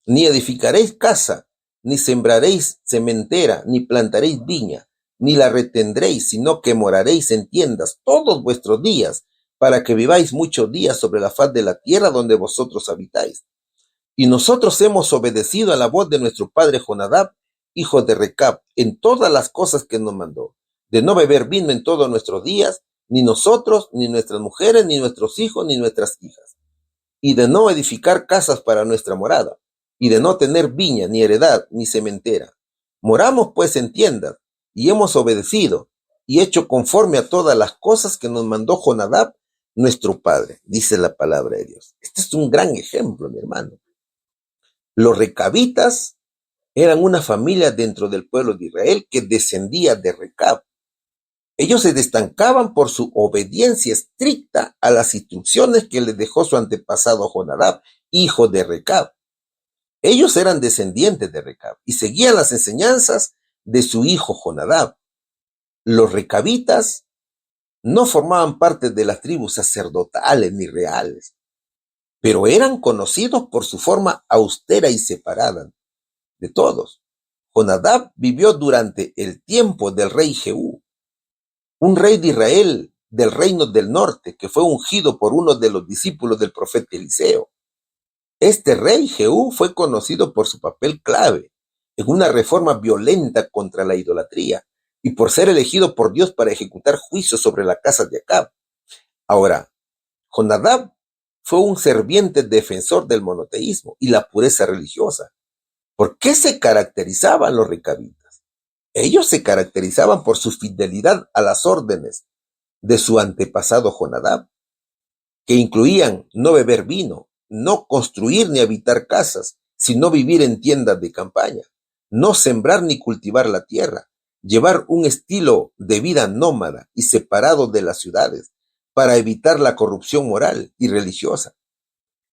[SPEAKER 1] ni edificaréis casa, ni sembraréis sementera, ni plantaréis viña, ni la retendréis, sino que moraréis en tiendas todos vuestros días, para que viváis muchos días sobre la faz de la tierra donde vosotros habitáis. Y nosotros hemos obedecido a la voz de nuestro padre Jonadab, hijo de Recab, en todas las cosas que nos mandó, de no beber vino en todos nuestros días, ni nosotros, ni nuestras mujeres, ni nuestros hijos, ni nuestras hijas, y de no edificar casas para nuestra morada, y de no tener viña, ni heredad, ni sementera. Moramos pues en tiendas, y hemos obedecido, y hecho conforme a todas las cosas que nos mandó Jonadab, nuestro padre, dice la palabra de Dios. Este es un gran ejemplo, mi hermano. Los recabitas eran una familia dentro del pueblo de Israel que descendía de Recab. Ellos se destacaban por su obediencia estricta a las instrucciones que les dejó su antepasado Jonadab, hijo de Recab. Ellos eran descendientes de Recab y seguían las enseñanzas de su hijo Jonadab. Los recabitas no formaban parte de las tribus sacerdotales ni reales, pero eran conocidos por su forma austera y separada de todos. Jonadab vivió durante el tiempo del rey Jehú, un rey de Israel del reino del norte, que fue ungido por uno de los discípulos del profeta Eliseo. Este rey Jehú fue conocido por su papel clave en una reforma violenta contra la idolatría y por ser elegido por Dios para ejecutar juicios sobre la casa de Acab. Ahora, Jonadab fue un ferviente defensor del monoteísmo y la pureza religiosa. ¿Por qué se caracterizaban los recabitas? Ellos se caracterizaban por su fidelidad a las órdenes de su antepasado Jonadab, que incluían no beber vino, no construir ni habitar casas, sino vivir en tiendas de campaña, no sembrar ni cultivar la tierra, llevar un estilo de vida nómada y separado de las ciudades para evitar la corrupción moral y religiosa.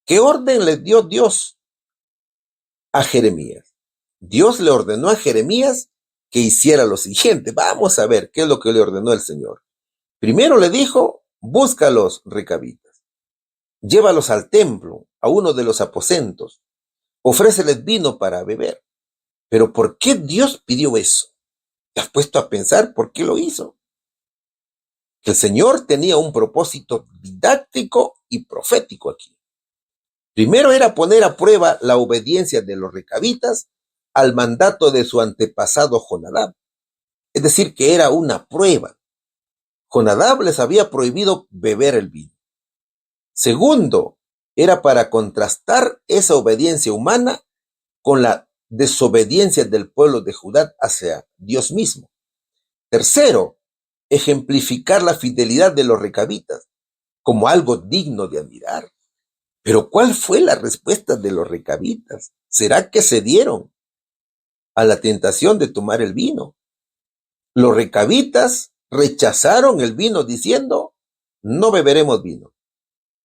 [SPEAKER 1] ¿Qué orden le dio Dios a Jeremías? Dios le ordenó a Jeremías que hiciera lo siguiente. Vamos a ver qué es lo que le ordenó el Señor. Primero le dijo: busca a los recabitas, llévalos al templo, a uno de los aposentos, ofréceles vino para beber. Pero ¿por qué Dios pidió eso? ¿Te has puesto a pensar por qué lo hizo? Que el Señor tenía un propósito didáctico y profético aquí. Primero era poner a prueba la obediencia de los recabitas al mandato de su antepasado Jonadab. Es decir, que era una prueba. Jonadab les había prohibido beber el vino. Segundo, era para contrastar esa obediencia humana con la desobediencia del pueblo de Judá hacia Dios mismo. Tercero, ejemplificar la fidelidad de los recabitas como algo digno de admirar. Pero ¿cuál fue la respuesta de los recabitas? ¿Será que cedieron a la tentación de tomar el vino? Los recabitas rechazaron el vino diciendo, no beberemos vino,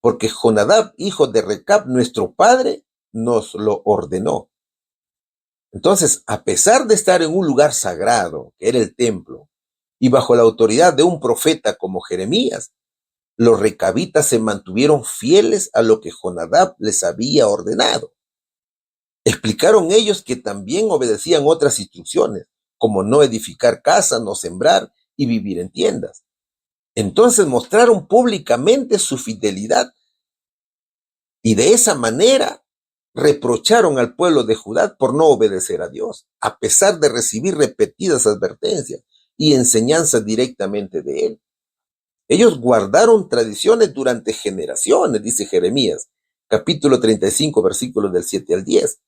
[SPEAKER 1] porque Jonadab, hijo de Recab, nuestro padre, nos lo ordenó. Entonces, a pesar de estar en un lugar sagrado, que era el templo, y bajo la autoridad de un profeta como Jeremías, los recabitas se mantuvieron fieles a lo que Jonadab les había ordenado. Explicaron ellos que también obedecían otras instrucciones, como no edificar casas, no sembrar y vivir en tiendas. Entonces mostraron públicamente su fidelidad y de esa manera reprocharon al pueblo de Judá por no obedecer a Dios, a pesar de recibir repetidas advertencias y enseñanzas directamente de él. Ellos guardaron tradiciones durante generaciones, dice Jeremías, capítulo 35, versículos del 7 al 10.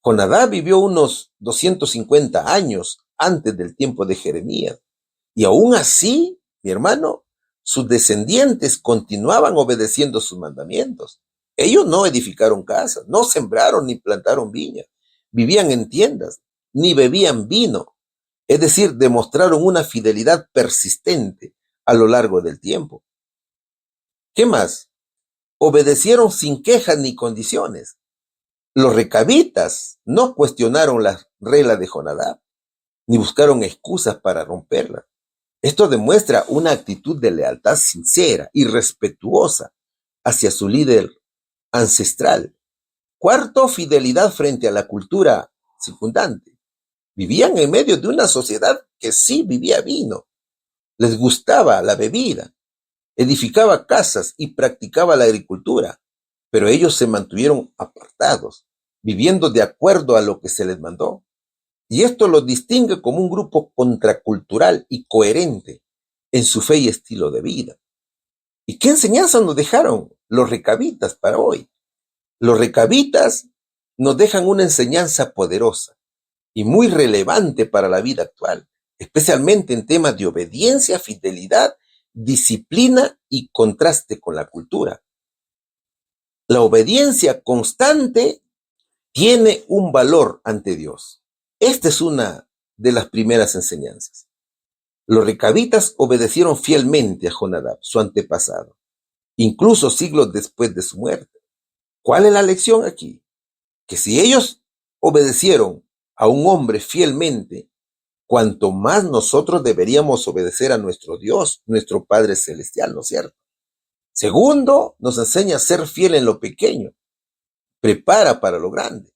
[SPEAKER 1] Jonadab vivió unos 250 años antes del tiempo de Jeremías. Y aún así, mi hermano, sus descendientes continuaban obedeciendo sus mandamientos. Ellos no edificaron casas, no sembraron ni plantaron viñas, vivían en tiendas, ni bebían vino. Es decir, demostraron una fidelidad persistente a lo largo del tiempo. ¿Qué más? Obedecieron sin quejas ni condiciones. Los recabitas no cuestionaron las reglas de Jonadab, ni buscaron excusas para romperlas. Esto demuestra una actitud de lealtad sincera y respetuosa hacia su líder ancestral. Cuarto, fidelidad frente a la cultura circundante. Vivían en medio de una sociedad que sí vivía vino, les gustaba la bebida, edificaba casas y practicaba la agricultura, pero ellos se mantuvieron apartados, viviendo de acuerdo a lo que se les mandó. Y esto los distingue como un grupo contracultural y coherente en su fe y estilo de vida. ¿Y qué enseñanza nos dejaron los recabitas para hoy? Los recabitas nos dejan una enseñanza poderosa y muy relevante para la vida actual, especialmente en temas de obediencia, fidelidad, disciplina y contraste con la cultura. La obediencia constante tiene un valor ante Dios. Esta es una de las primeras enseñanzas. Los recabitas obedecieron fielmente a Jonadab, su antepasado, incluso siglos después de su muerte. ¿Cuál es la lección aquí? Que si ellos obedecieron a un hombre fielmente, cuanto más nosotros deberíamos obedecer a nuestro Dios, nuestro Padre Celestial, ¿no es cierto? Segundo, nos enseña a ser fiel en lo pequeño, prepara para lo grande.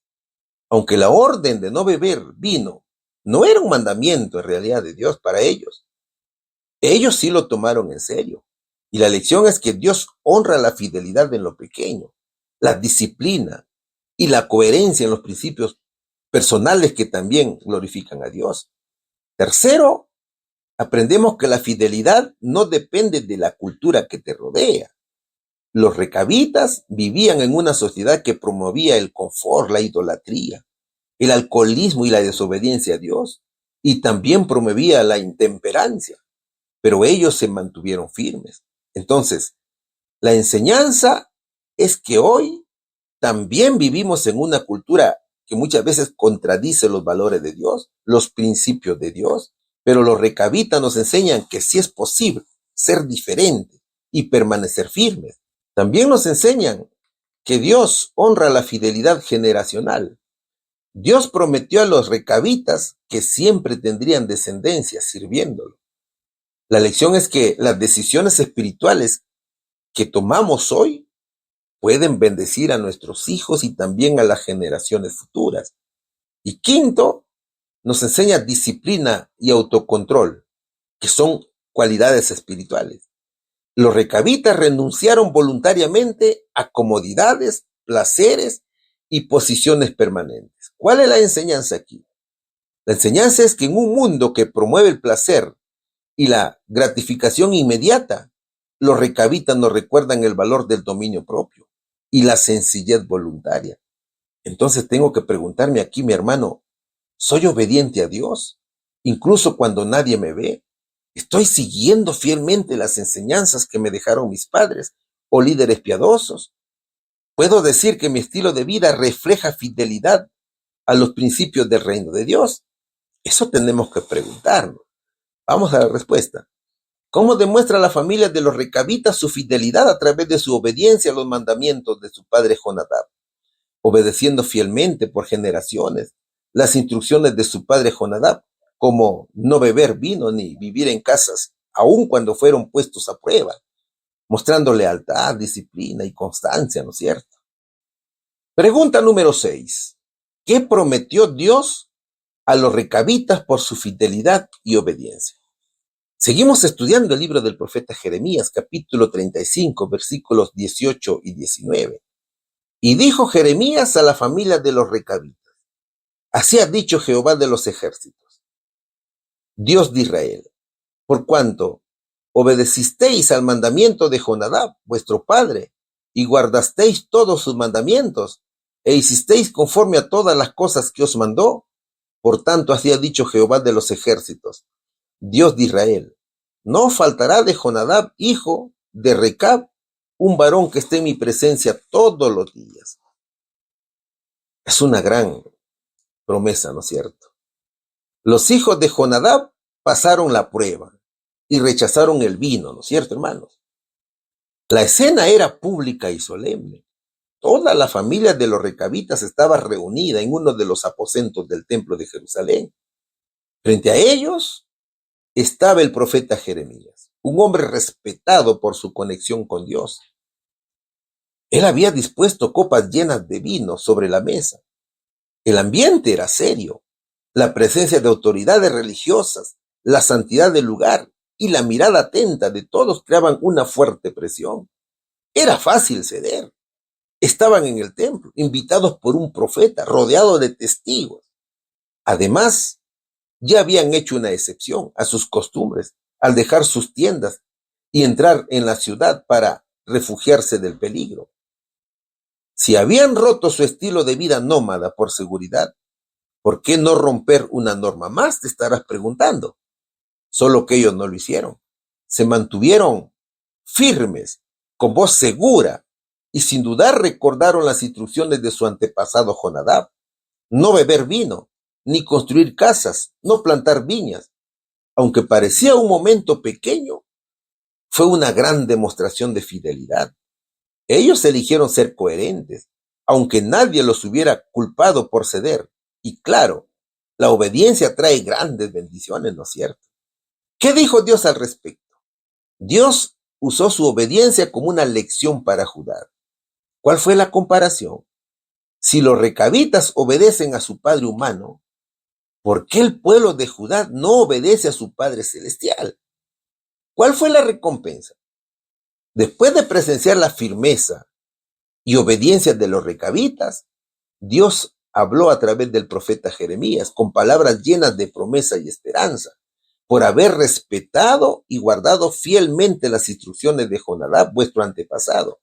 [SPEAKER 1] Aunque la orden de no beber vino no era un mandamiento en realidad de Dios para ellos, ellos sí lo tomaron en serio. Y la lección es que Dios honra la fidelidad en lo pequeño, la disciplina y la coherencia en los principios personales que también glorifican a Dios. Tercero, aprendemos que la fidelidad no depende de la cultura que te rodea. Los recabitas vivían en una sociedad que promovía el confort, la idolatría, el alcoholismo y la desobediencia a Dios, y también promovía la intemperancia, pero ellos se mantuvieron firmes. Entonces, la enseñanza es que hoy también vivimos en una cultura que muchas veces contradice los valores de Dios, los principios de Dios, pero los recabitas nos enseñan que sí es posible ser diferente y permanecer firmes. También nos enseñan que Dios honra la fidelidad generacional. Dios prometió a los recabitas que siempre tendrían descendencia sirviéndolo. La lección es que las decisiones espirituales que tomamos hoy pueden bendecir a nuestros hijos y también a las generaciones futuras. Y quinto, nos enseña disciplina y autocontrol, que son cualidades espirituales. Los recabitas renunciaron voluntariamente a comodidades, placeres y posiciones permanentes. ¿Cuál es la enseñanza aquí? La enseñanza es que en un mundo que promueve el placer y la gratificación inmediata, los recabitas nos recuerdan el valor del dominio propio y la sencillez voluntaria. Entonces tengo que preguntarme aquí, mi hermano, ¿soy obediente a Dios? Incluso cuando nadie me ve. ¿Estoy siguiendo fielmente las enseñanzas que me dejaron mis padres o líderes piadosos? ¿Puedo decir que mi estilo de vida refleja fidelidad a los principios del reino de Dios? Eso tenemos que preguntarnos. Vamos a la respuesta. ¿Cómo demuestra la familia de los recabitas su fidelidad a través de su obediencia a los mandamientos de su padre Jonadab? Obedeciendo fielmente por generaciones las instrucciones de su padre Jonadab, como no beber vino ni vivir en casas, aun cuando fueron puestos a prueba, mostrando lealtad, disciplina y constancia, ¿no es cierto? Pregunta número 6. ¿Qué prometió Dios a los recabitas por su fidelidad y obediencia? Seguimos estudiando el libro del profeta Jeremías, capítulo 35, versículos 18 y 19. Y dijo Jeremías a la familia de los recabitas: así ha dicho Jehová de los ejércitos, Dios de Israel, por cuanto obedecisteis al mandamiento de Jonadab, vuestro padre, y guardasteis todos sus mandamientos, e hicisteis conforme a todas las cosas que os mandó. Por tanto, así ha dicho Jehová de los ejércitos, Dios de Israel: no faltará de Jonadab, hijo de Recab, un varón que esté en mi presencia todos los días. Es una gran promesa, ¿no es cierto? Los hijos de Jonadab pasaron la prueba y rechazaron el vino, ¿no es cierto, hermanos? La escena era pública y solemne. Toda la familia de los recabitas estaba reunida en uno de los aposentos del templo de Jerusalén. Frente a ellos estaba el profeta Jeremías, un hombre respetado por su conexión con Dios. Él había dispuesto copas llenas de vino sobre la mesa. El ambiente era serio. La presencia de autoridades religiosas, la santidad del lugar y la mirada atenta de todos creaban una fuerte presión. Era fácil ceder. Estaban en el templo, invitados por un profeta, rodeados de testigos. Además, ya habían hecho una excepción a sus costumbres al dejar sus tiendas y entrar en la ciudad para refugiarse del peligro. Si habían roto su estilo de vida nómada por seguridad, ¿por qué no romper una norma más? Te estarás preguntando. Solo que ellos no lo hicieron. Se mantuvieron firmes, con voz segura, y sin dudar recordaron las instrucciones de su antepasado Jonadab: no beber vino, ni construir casas, no plantar viñas. Aunque parecía un momento pequeño, fue una gran demostración de fidelidad. Ellos eligieron ser coherentes, aunque nadie los hubiera culpado por ceder. Y claro, la obediencia trae grandes bendiciones, ¿no es cierto? ¿Qué dijo Dios al respecto? Dios usó su obediencia como una lección para Judá. ¿Cuál fue la comparación? Si los recabitas obedecen a su padre humano, ¿por qué el pueblo de Judá no obedece a su Padre Celestial? ¿Cuál fue la recompensa? Después de presenciar la firmeza y obediencia de los recabitas, Dios habló a través del profeta Jeremías con palabras llenas de promesa y esperanza, por haber respetado y guardado fielmente las instrucciones de Jonadab, vuestro antepasado,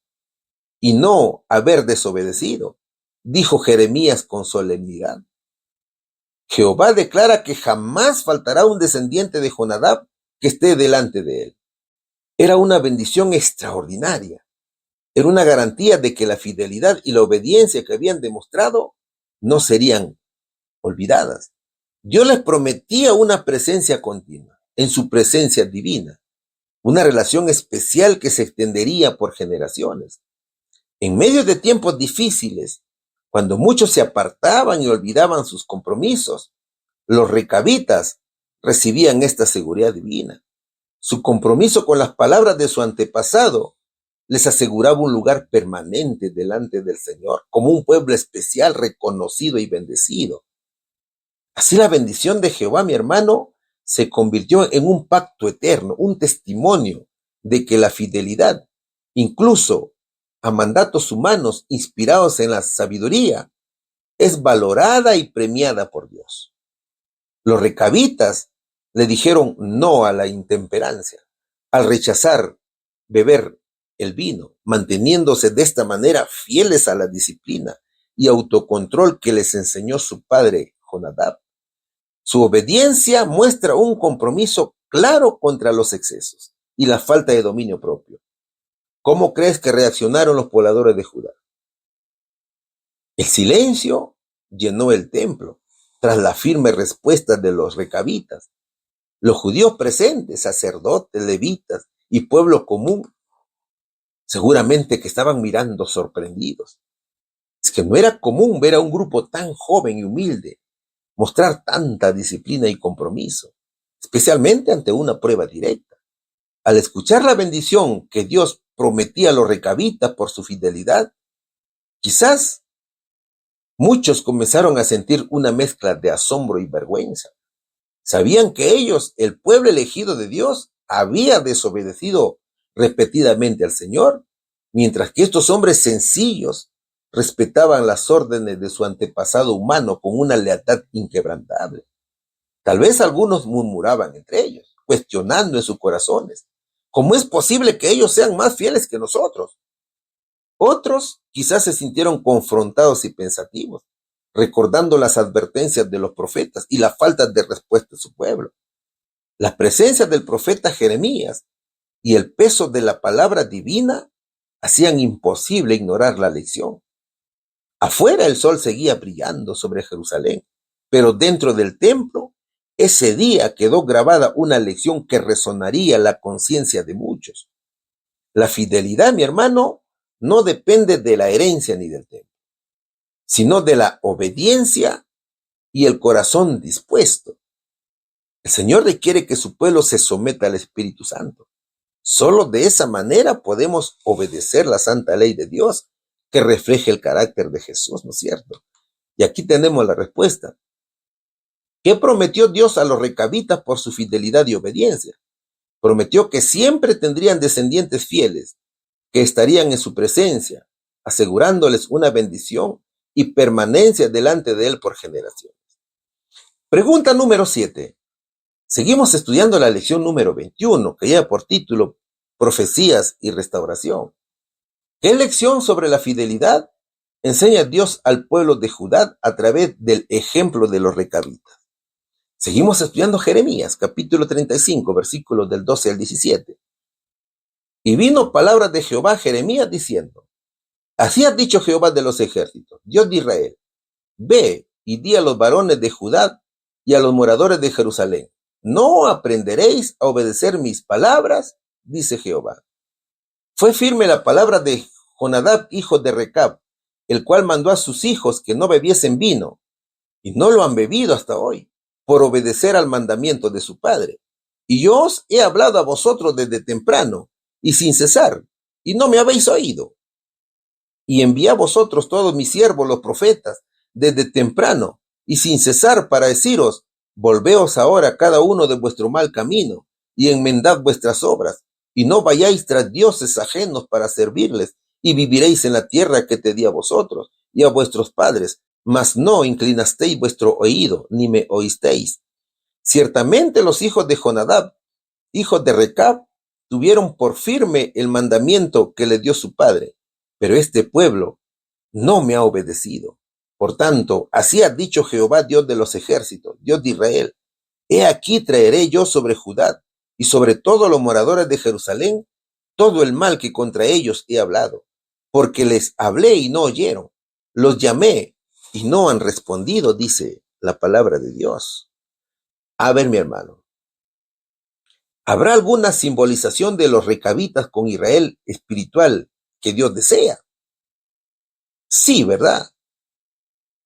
[SPEAKER 1] y no haber desobedecido, dijo Jeremías con solemnidad. Jehová declara que jamás faltará un descendiente de Jonadab que esté delante de él. Era una bendición extraordinaria. Era una garantía de que la fidelidad y la obediencia que habían demostrado no serían olvidadas. Dios les prometía una presencia continua, en su presencia divina, una relación especial que se extendería por generaciones. En medio de tiempos difíciles, cuando muchos se apartaban y olvidaban sus compromisos, los recabitas recibían esta seguridad divina. Su compromiso con las palabras de su antepasado les aseguraba un lugar permanente delante del Señor, como un pueblo especial, reconocido y bendecido. Así la bendición de Jehová, mi hermano, se convirtió en un pacto eterno, un testimonio de que la fidelidad, incluso a mandatos humanos inspirados en la sabiduría, es valorada y premiada por Dios. Los recabitas le dijeron no a la intemperancia, al rechazar beber el vino, manteniéndose de esta manera fieles a la disciplina y autocontrol que les enseñó su padre Jonadab. Su obediencia muestra un compromiso claro contra los excesos y la falta de dominio propio. ¿Cómo crees que reaccionaron los pobladores de Judá? El silencio llenó el templo tras la firme respuesta de los recabitas. Los judíos presentes, sacerdotes, levitas y pueblo común, seguramente que estaban mirando sorprendidos. Es que no era común ver a un grupo tan joven y humilde mostrar tanta disciplina y compromiso, especialmente ante una prueba directa. Al escuchar la bendición que Dios prometía a los recabitas por su fidelidad, quizás muchos comenzaron a sentir una mezcla de asombro y vergüenza. Sabían que ellos, el pueblo elegido de Dios, había desobedecido repetidamente al Señor, mientras que estos hombres sencillos respetaban las órdenes de su antepasado humano con una lealtad inquebrantable. Tal vez algunos murmuraban entre ellos, cuestionando en sus corazones, ¿cómo es posible que ellos sean más fieles que nosotros? Otros quizás se sintieron confrontados y pensativos, recordando las advertencias de los profetas y la falta de respuesta de su pueblo. La presencia del profeta Jeremías y el peso de la palabra divina hacían imposible ignorar la lección. Afuera el sol seguía brillando sobre Jerusalén, pero dentro del templo, ese día quedó grabada una lección que resonaría en la conciencia de muchos. La fidelidad, mi hermano, no depende de la herencia ni del templo, sino de la obediencia y el corazón dispuesto. El Señor requiere que su pueblo se someta al Espíritu Santo. Solo de esa manera podemos obedecer la santa ley de Dios que refleje el carácter de Jesús, ¿no es cierto? Y aquí tenemos la respuesta. ¿Qué prometió Dios a los recabitas por su fidelidad y obediencia? Prometió que siempre tendrían descendientes fieles, que estarían en su presencia, asegurándoles una bendición y permanencia delante de Él por generaciones. Pregunta número 7. Seguimos estudiando la lección número 21, que lleva por título Profecías y Restauración. ¿Qué lección sobre la fidelidad enseña Dios al pueblo de Judá a través del ejemplo de los recabitas? Seguimos estudiando Jeremías, capítulo 35, versículos del 12 al 17. Y vino palabra de Jehová a Jeremías diciendo, así ha dicho Jehová de los ejércitos, Dios de Israel, ve y di a los varones de Judá y a los moradores de Jerusalén, ¿no aprenderéis a obedecer mis palabras? Dice Jehová. Fue firme la palabra de Jonadab, hijo de Recab, el cual mandó a sus hijos que no bebiesen vino, y no lo han bebido hasta hoy, por obedecer al mandamiento de su padre. Y yo os he hablado a vosotros desde temprano, y sin cesar, y no me habéis oído. Y envié a vosotros todos mis siervos, los profetas, desde temprano, y sin cesar para deciros, volveos ahora cada uno de vuestro mal camino, y enmendad vuestras obras, y no vayáis tras dioses ajenos para servirles, y viviréis en la tierra que te di a vosotros y a vuestros padres, mas no inclinasteis vuestro oído, ni me oísteis. Ciertamente los hijos de Jonadab, hijos de Recab, tuvieron por firme el mandamiento que le dio su padre, pero este pueblo no me ha obedecido. Por tanto, así ha dicho Jehová, Dios de los ejércitos, Dios de Israel, he aquí traeré yo sobre Judá y sobre todos los moradores de Jerusalén todo el mal que contra ellos he hablado, porque les hablé y no oyeron, los llamé y no han respondido, dice la palabra de Dios. A ver, mi hermano, ¿habrá alguna simbolización de los recabitas con Israel espiritual que Dios desea? Sí, ¿verdad?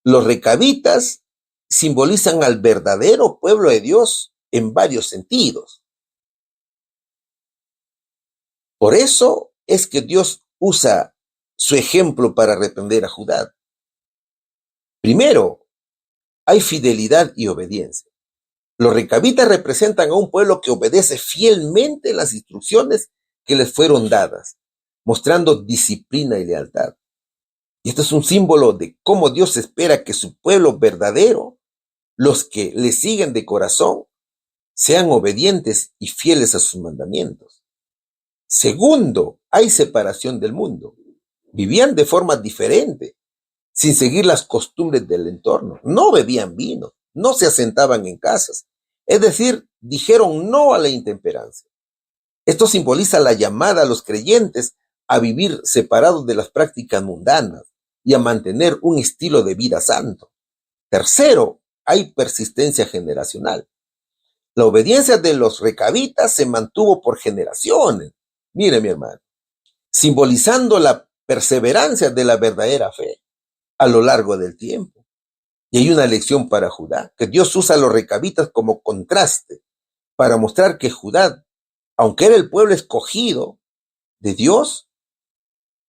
[SPEAKER 1] Los recabitas simbolizan al verdadero pueblo de Dios en varios sentidos. Por eso es que Dios usa su ejemplo para reprender a Judá. Primero, hay fidelidad y obediencia. Los recabitas representan a un pueblo que obedece fielmente las instrucciones que les fueron dadas, mostrando disciplina y lealtad. Y esto es un símbolo de cómo Dios espera que su pueblo verdadero, los que le siguen de corazón, sean obedientes y fieles a sus mandamientos. Segundo, hay separación del mundo. Vivían de forma diferente, sin seguir las costumbres del entorno. No bebían vino, no se asentaban en casas. Es decir, dijeron no a la intemperancia. Esto simboliza la llamada a los creyentes a vivir separados de las prácticas mundanas y a mantener un estilo de vida santo. Tercero, hay persistencia generacional. La obediencia de los recabitas se mantuvo por generaciones. Mire, mi hermano, simbolizando la perseverancia de la verdadera fe a lo largo del tiempo. Y hay una lección para Judá, que Dios usa a los recabitas como contraste para mostrar que Judá, aunque era el pueblo escogido de Dios,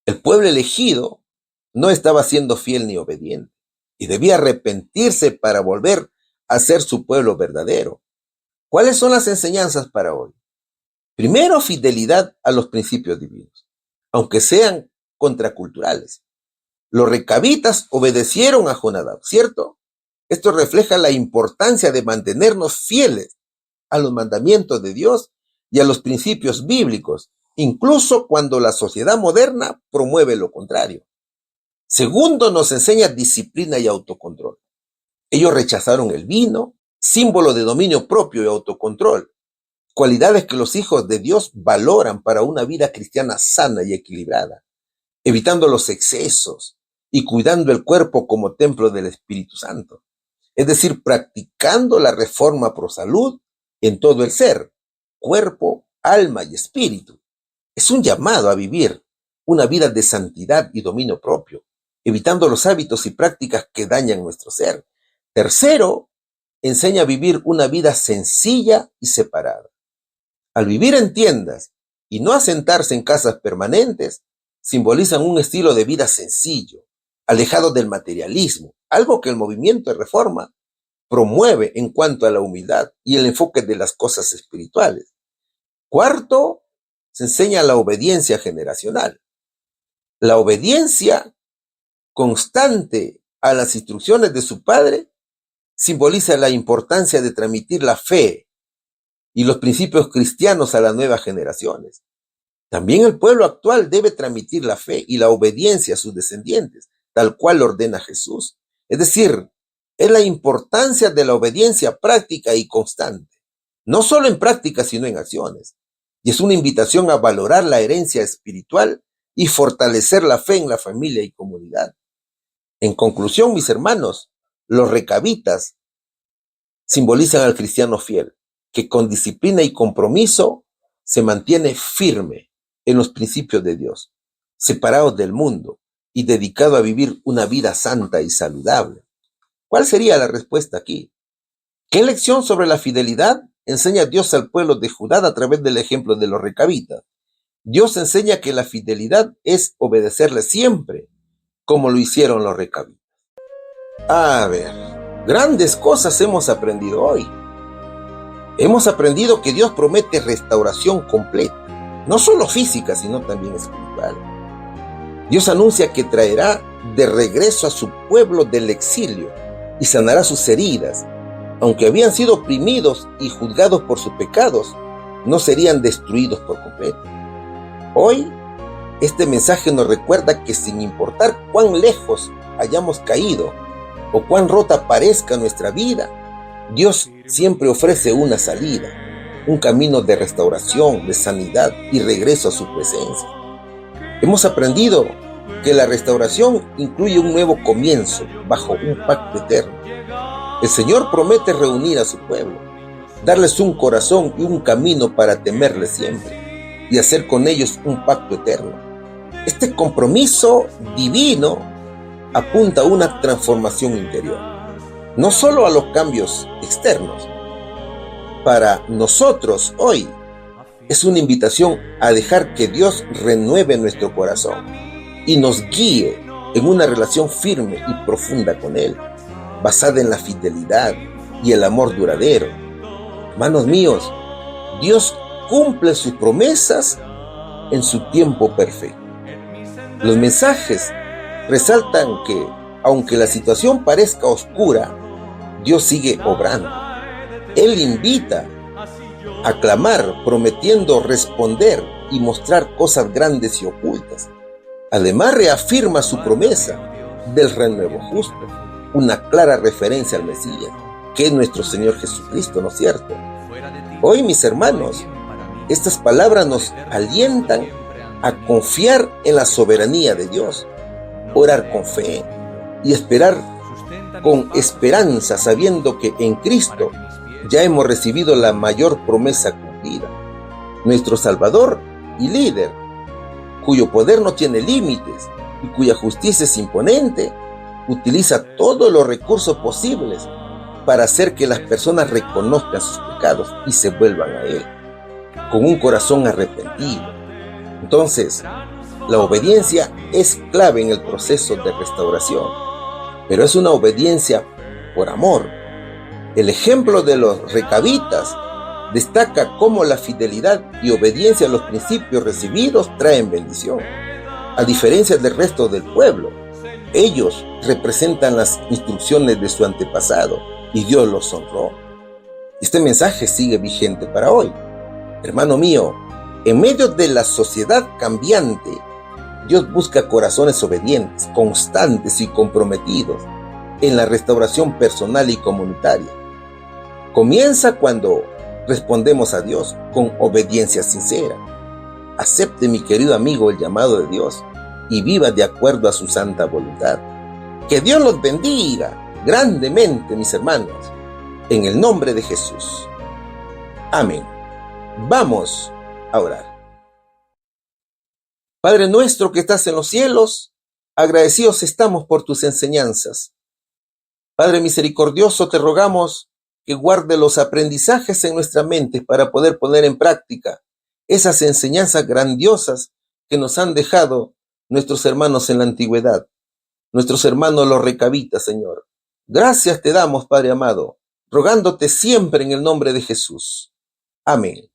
[SPEAKER 1] el pueblo elegido, no estaba siendo fiel ni obediente y debía arrepentirse para volver a ser su pueblo verdadero. ¿Cuáles son las enseñanzas para hoy? Primero, fidelidad a los principios divinos, aunque sean contraculturales. Los recabitas obedecieron a Jonadab, ¿cierto? Esto refleja la importancia de mantenernos fieles a los mandamientos de Dios y a los principios bíblicos, incluso cuando la sociedad moderna promueve lo contrario. Segundo, nos enseña disciplina y autocontrol. Ellos rechazaron el vino, símbolo de dominio propio y autocontrol, cualidades que los hijos de Dios valoran para una vida cristiana sana y equilibrada, evitando los excesos y cuidando el cuerpo como templo del Espíritu Santo. Es decir, practicando la reforma pro salud en todo el ser, cuerpo, alma y espíritu. Es un llamado a vivir una vida de santidad y dominio propio, evitando los hábitos y prácticas que dañan nuestro ser. Tercero, enseña a vivir una vida sencilla y separada. Al vivir en tiendas y no asentarse en casas permanentes, simbolizan un estilo de vida sencillo, alejado del materialismo, algo que el movimiento de reforma promueve en cuanto a la humildad y el enfoque de las cosas espirituales. Cuarto, se enseña la obediencia generacional. La obediencia constante a las instrucciones de su padre simboliza la importancia de transmitir la fe y los principios cristianos a las nuevas generaciones. También el pueblo actual debe transmitir la fe y la obediencia a sus descendientes, tal cual lo ordena Jesús. Es decir, es la importancia de la obediencia práctica y constante, no solo en prácticas, sino en acciones. Y es una invitación a valorar la herencia espiritual y fortalecer la fe en la familia y comunidad. En conclusión, mis hermanos, los recabitas simbolizan al cristiano fiel, que con disciplina y compromiso se mantiene firme en los principios de Dios, separado del mundo y dedicado a vivir una vida santa y saludable. ¿Cuál sería la respuesta aquí? ¿Qué lección sobre la fidelidad enseña Dios al pueblo de Judá a través del ejemplo de los recabitas? Dios enseña que la fidelidad es obedecerle siempre, como lo hicieron los recabitas. A ver, grandes cosas hemos aprendido hoy. Hemos aprendido que Dios promete restauración completa, no solo física, sino también espiritual. Dios anuncia que traerá de regreso a su pueblo del exilio y sanará sus heridas. Aunque habían sido oprimidos y juzgados por sus pecados, no serían destruidos por completo. Hoy, este mensaje nos recuerda que sin importar cuán lejos hayamos caído o cuán rota parezca nuestra vida, Dios siempre ofrece una salida, un camino de restauración, de sanidad y regreso a su presencia. Hemos aprendido que la restauración incluye un nuevo comienzo bajo un pacto eterno. El Señor promete reunir a su pueblo, darles un corazón y un camino para temerle siempre y hacer con ellos un pacto eterno. Este compromiso divino apunta a una transformación interior, no solo a los cambios externos. Para nosotros hoy es una invitación a dejar que Dios renueve nuestro corazón y nos guíe en una relación firme y profunda con Él, basada en la fidelidad y el amor duradero. Hermanos míos, Dios cumple sus promesas en su tiempo perfecto. Los mensajes resaltan que, aunque la situación parezca oscura, Dios sigue obrando. Él invita aclamar, prometiendo responder y mostrar cosas grandes y ocultas. Además, reafirma su promesa del renuevo justo, una clara referencia al Mesías, que es nuestro Señor Jesucristo, ¿no es cierto? Hoy, mis hermanos, estas palabras nos alientan a confiar en la soberanía de Dios, orar con fe y esperar con esperanza, sabiendo que en Cristo ya hemos recibido la mayor promesa cumplida. Nuestro Salvador y líder, cuyo poder no tiene límites y cuya justicia es imponente, utiliza todos los recursos posibles para hacer que las personas reconozcan sus pecados y se vuelvan a Él, con un corazón arrepentido. Entonces, la obediencia es clave en el proceso de restauración, pero es una obediencia por amor. El ejemplo de los recabitas destaca cómo la fidelidad y obediencia a los principios recibidos traen bendición. A diferencia del resto del pueblo, ellos representan las instrucciones de su antepasado y Dios los honró. Este mensaje sigue vigente para hoy. Hermano mío, en medio de la sociedad cambiante, Dios busca corazones obedientes, constantes y comprometidos en la restauración personal y comunitaria. Comienza cuando respondemos a Dios con obediencia sincera. Acepte, mi querido amigo, el llamado de Dios y viva de acuerdo a su santa voluntad. Que Dios los bendiga grandemente, mis hermanos, en el nombre de Jesús. Amén. Vamos a orar. Padre nuestro que estás en los cielos, agradecidos estamos por tus enseñanzas. Padre misericordioso, te rogamos que guarde los aprendizajes en nuestra mente para poder poner en práctica esas enseñanzas grandiosas que nos han dejado nuestros hermanos en la antigüedad, nuestros hermanos los recabitas, Señor. Gracias te damos, Padre amado, rogándote siempre en el nombre de Jesús. Amén.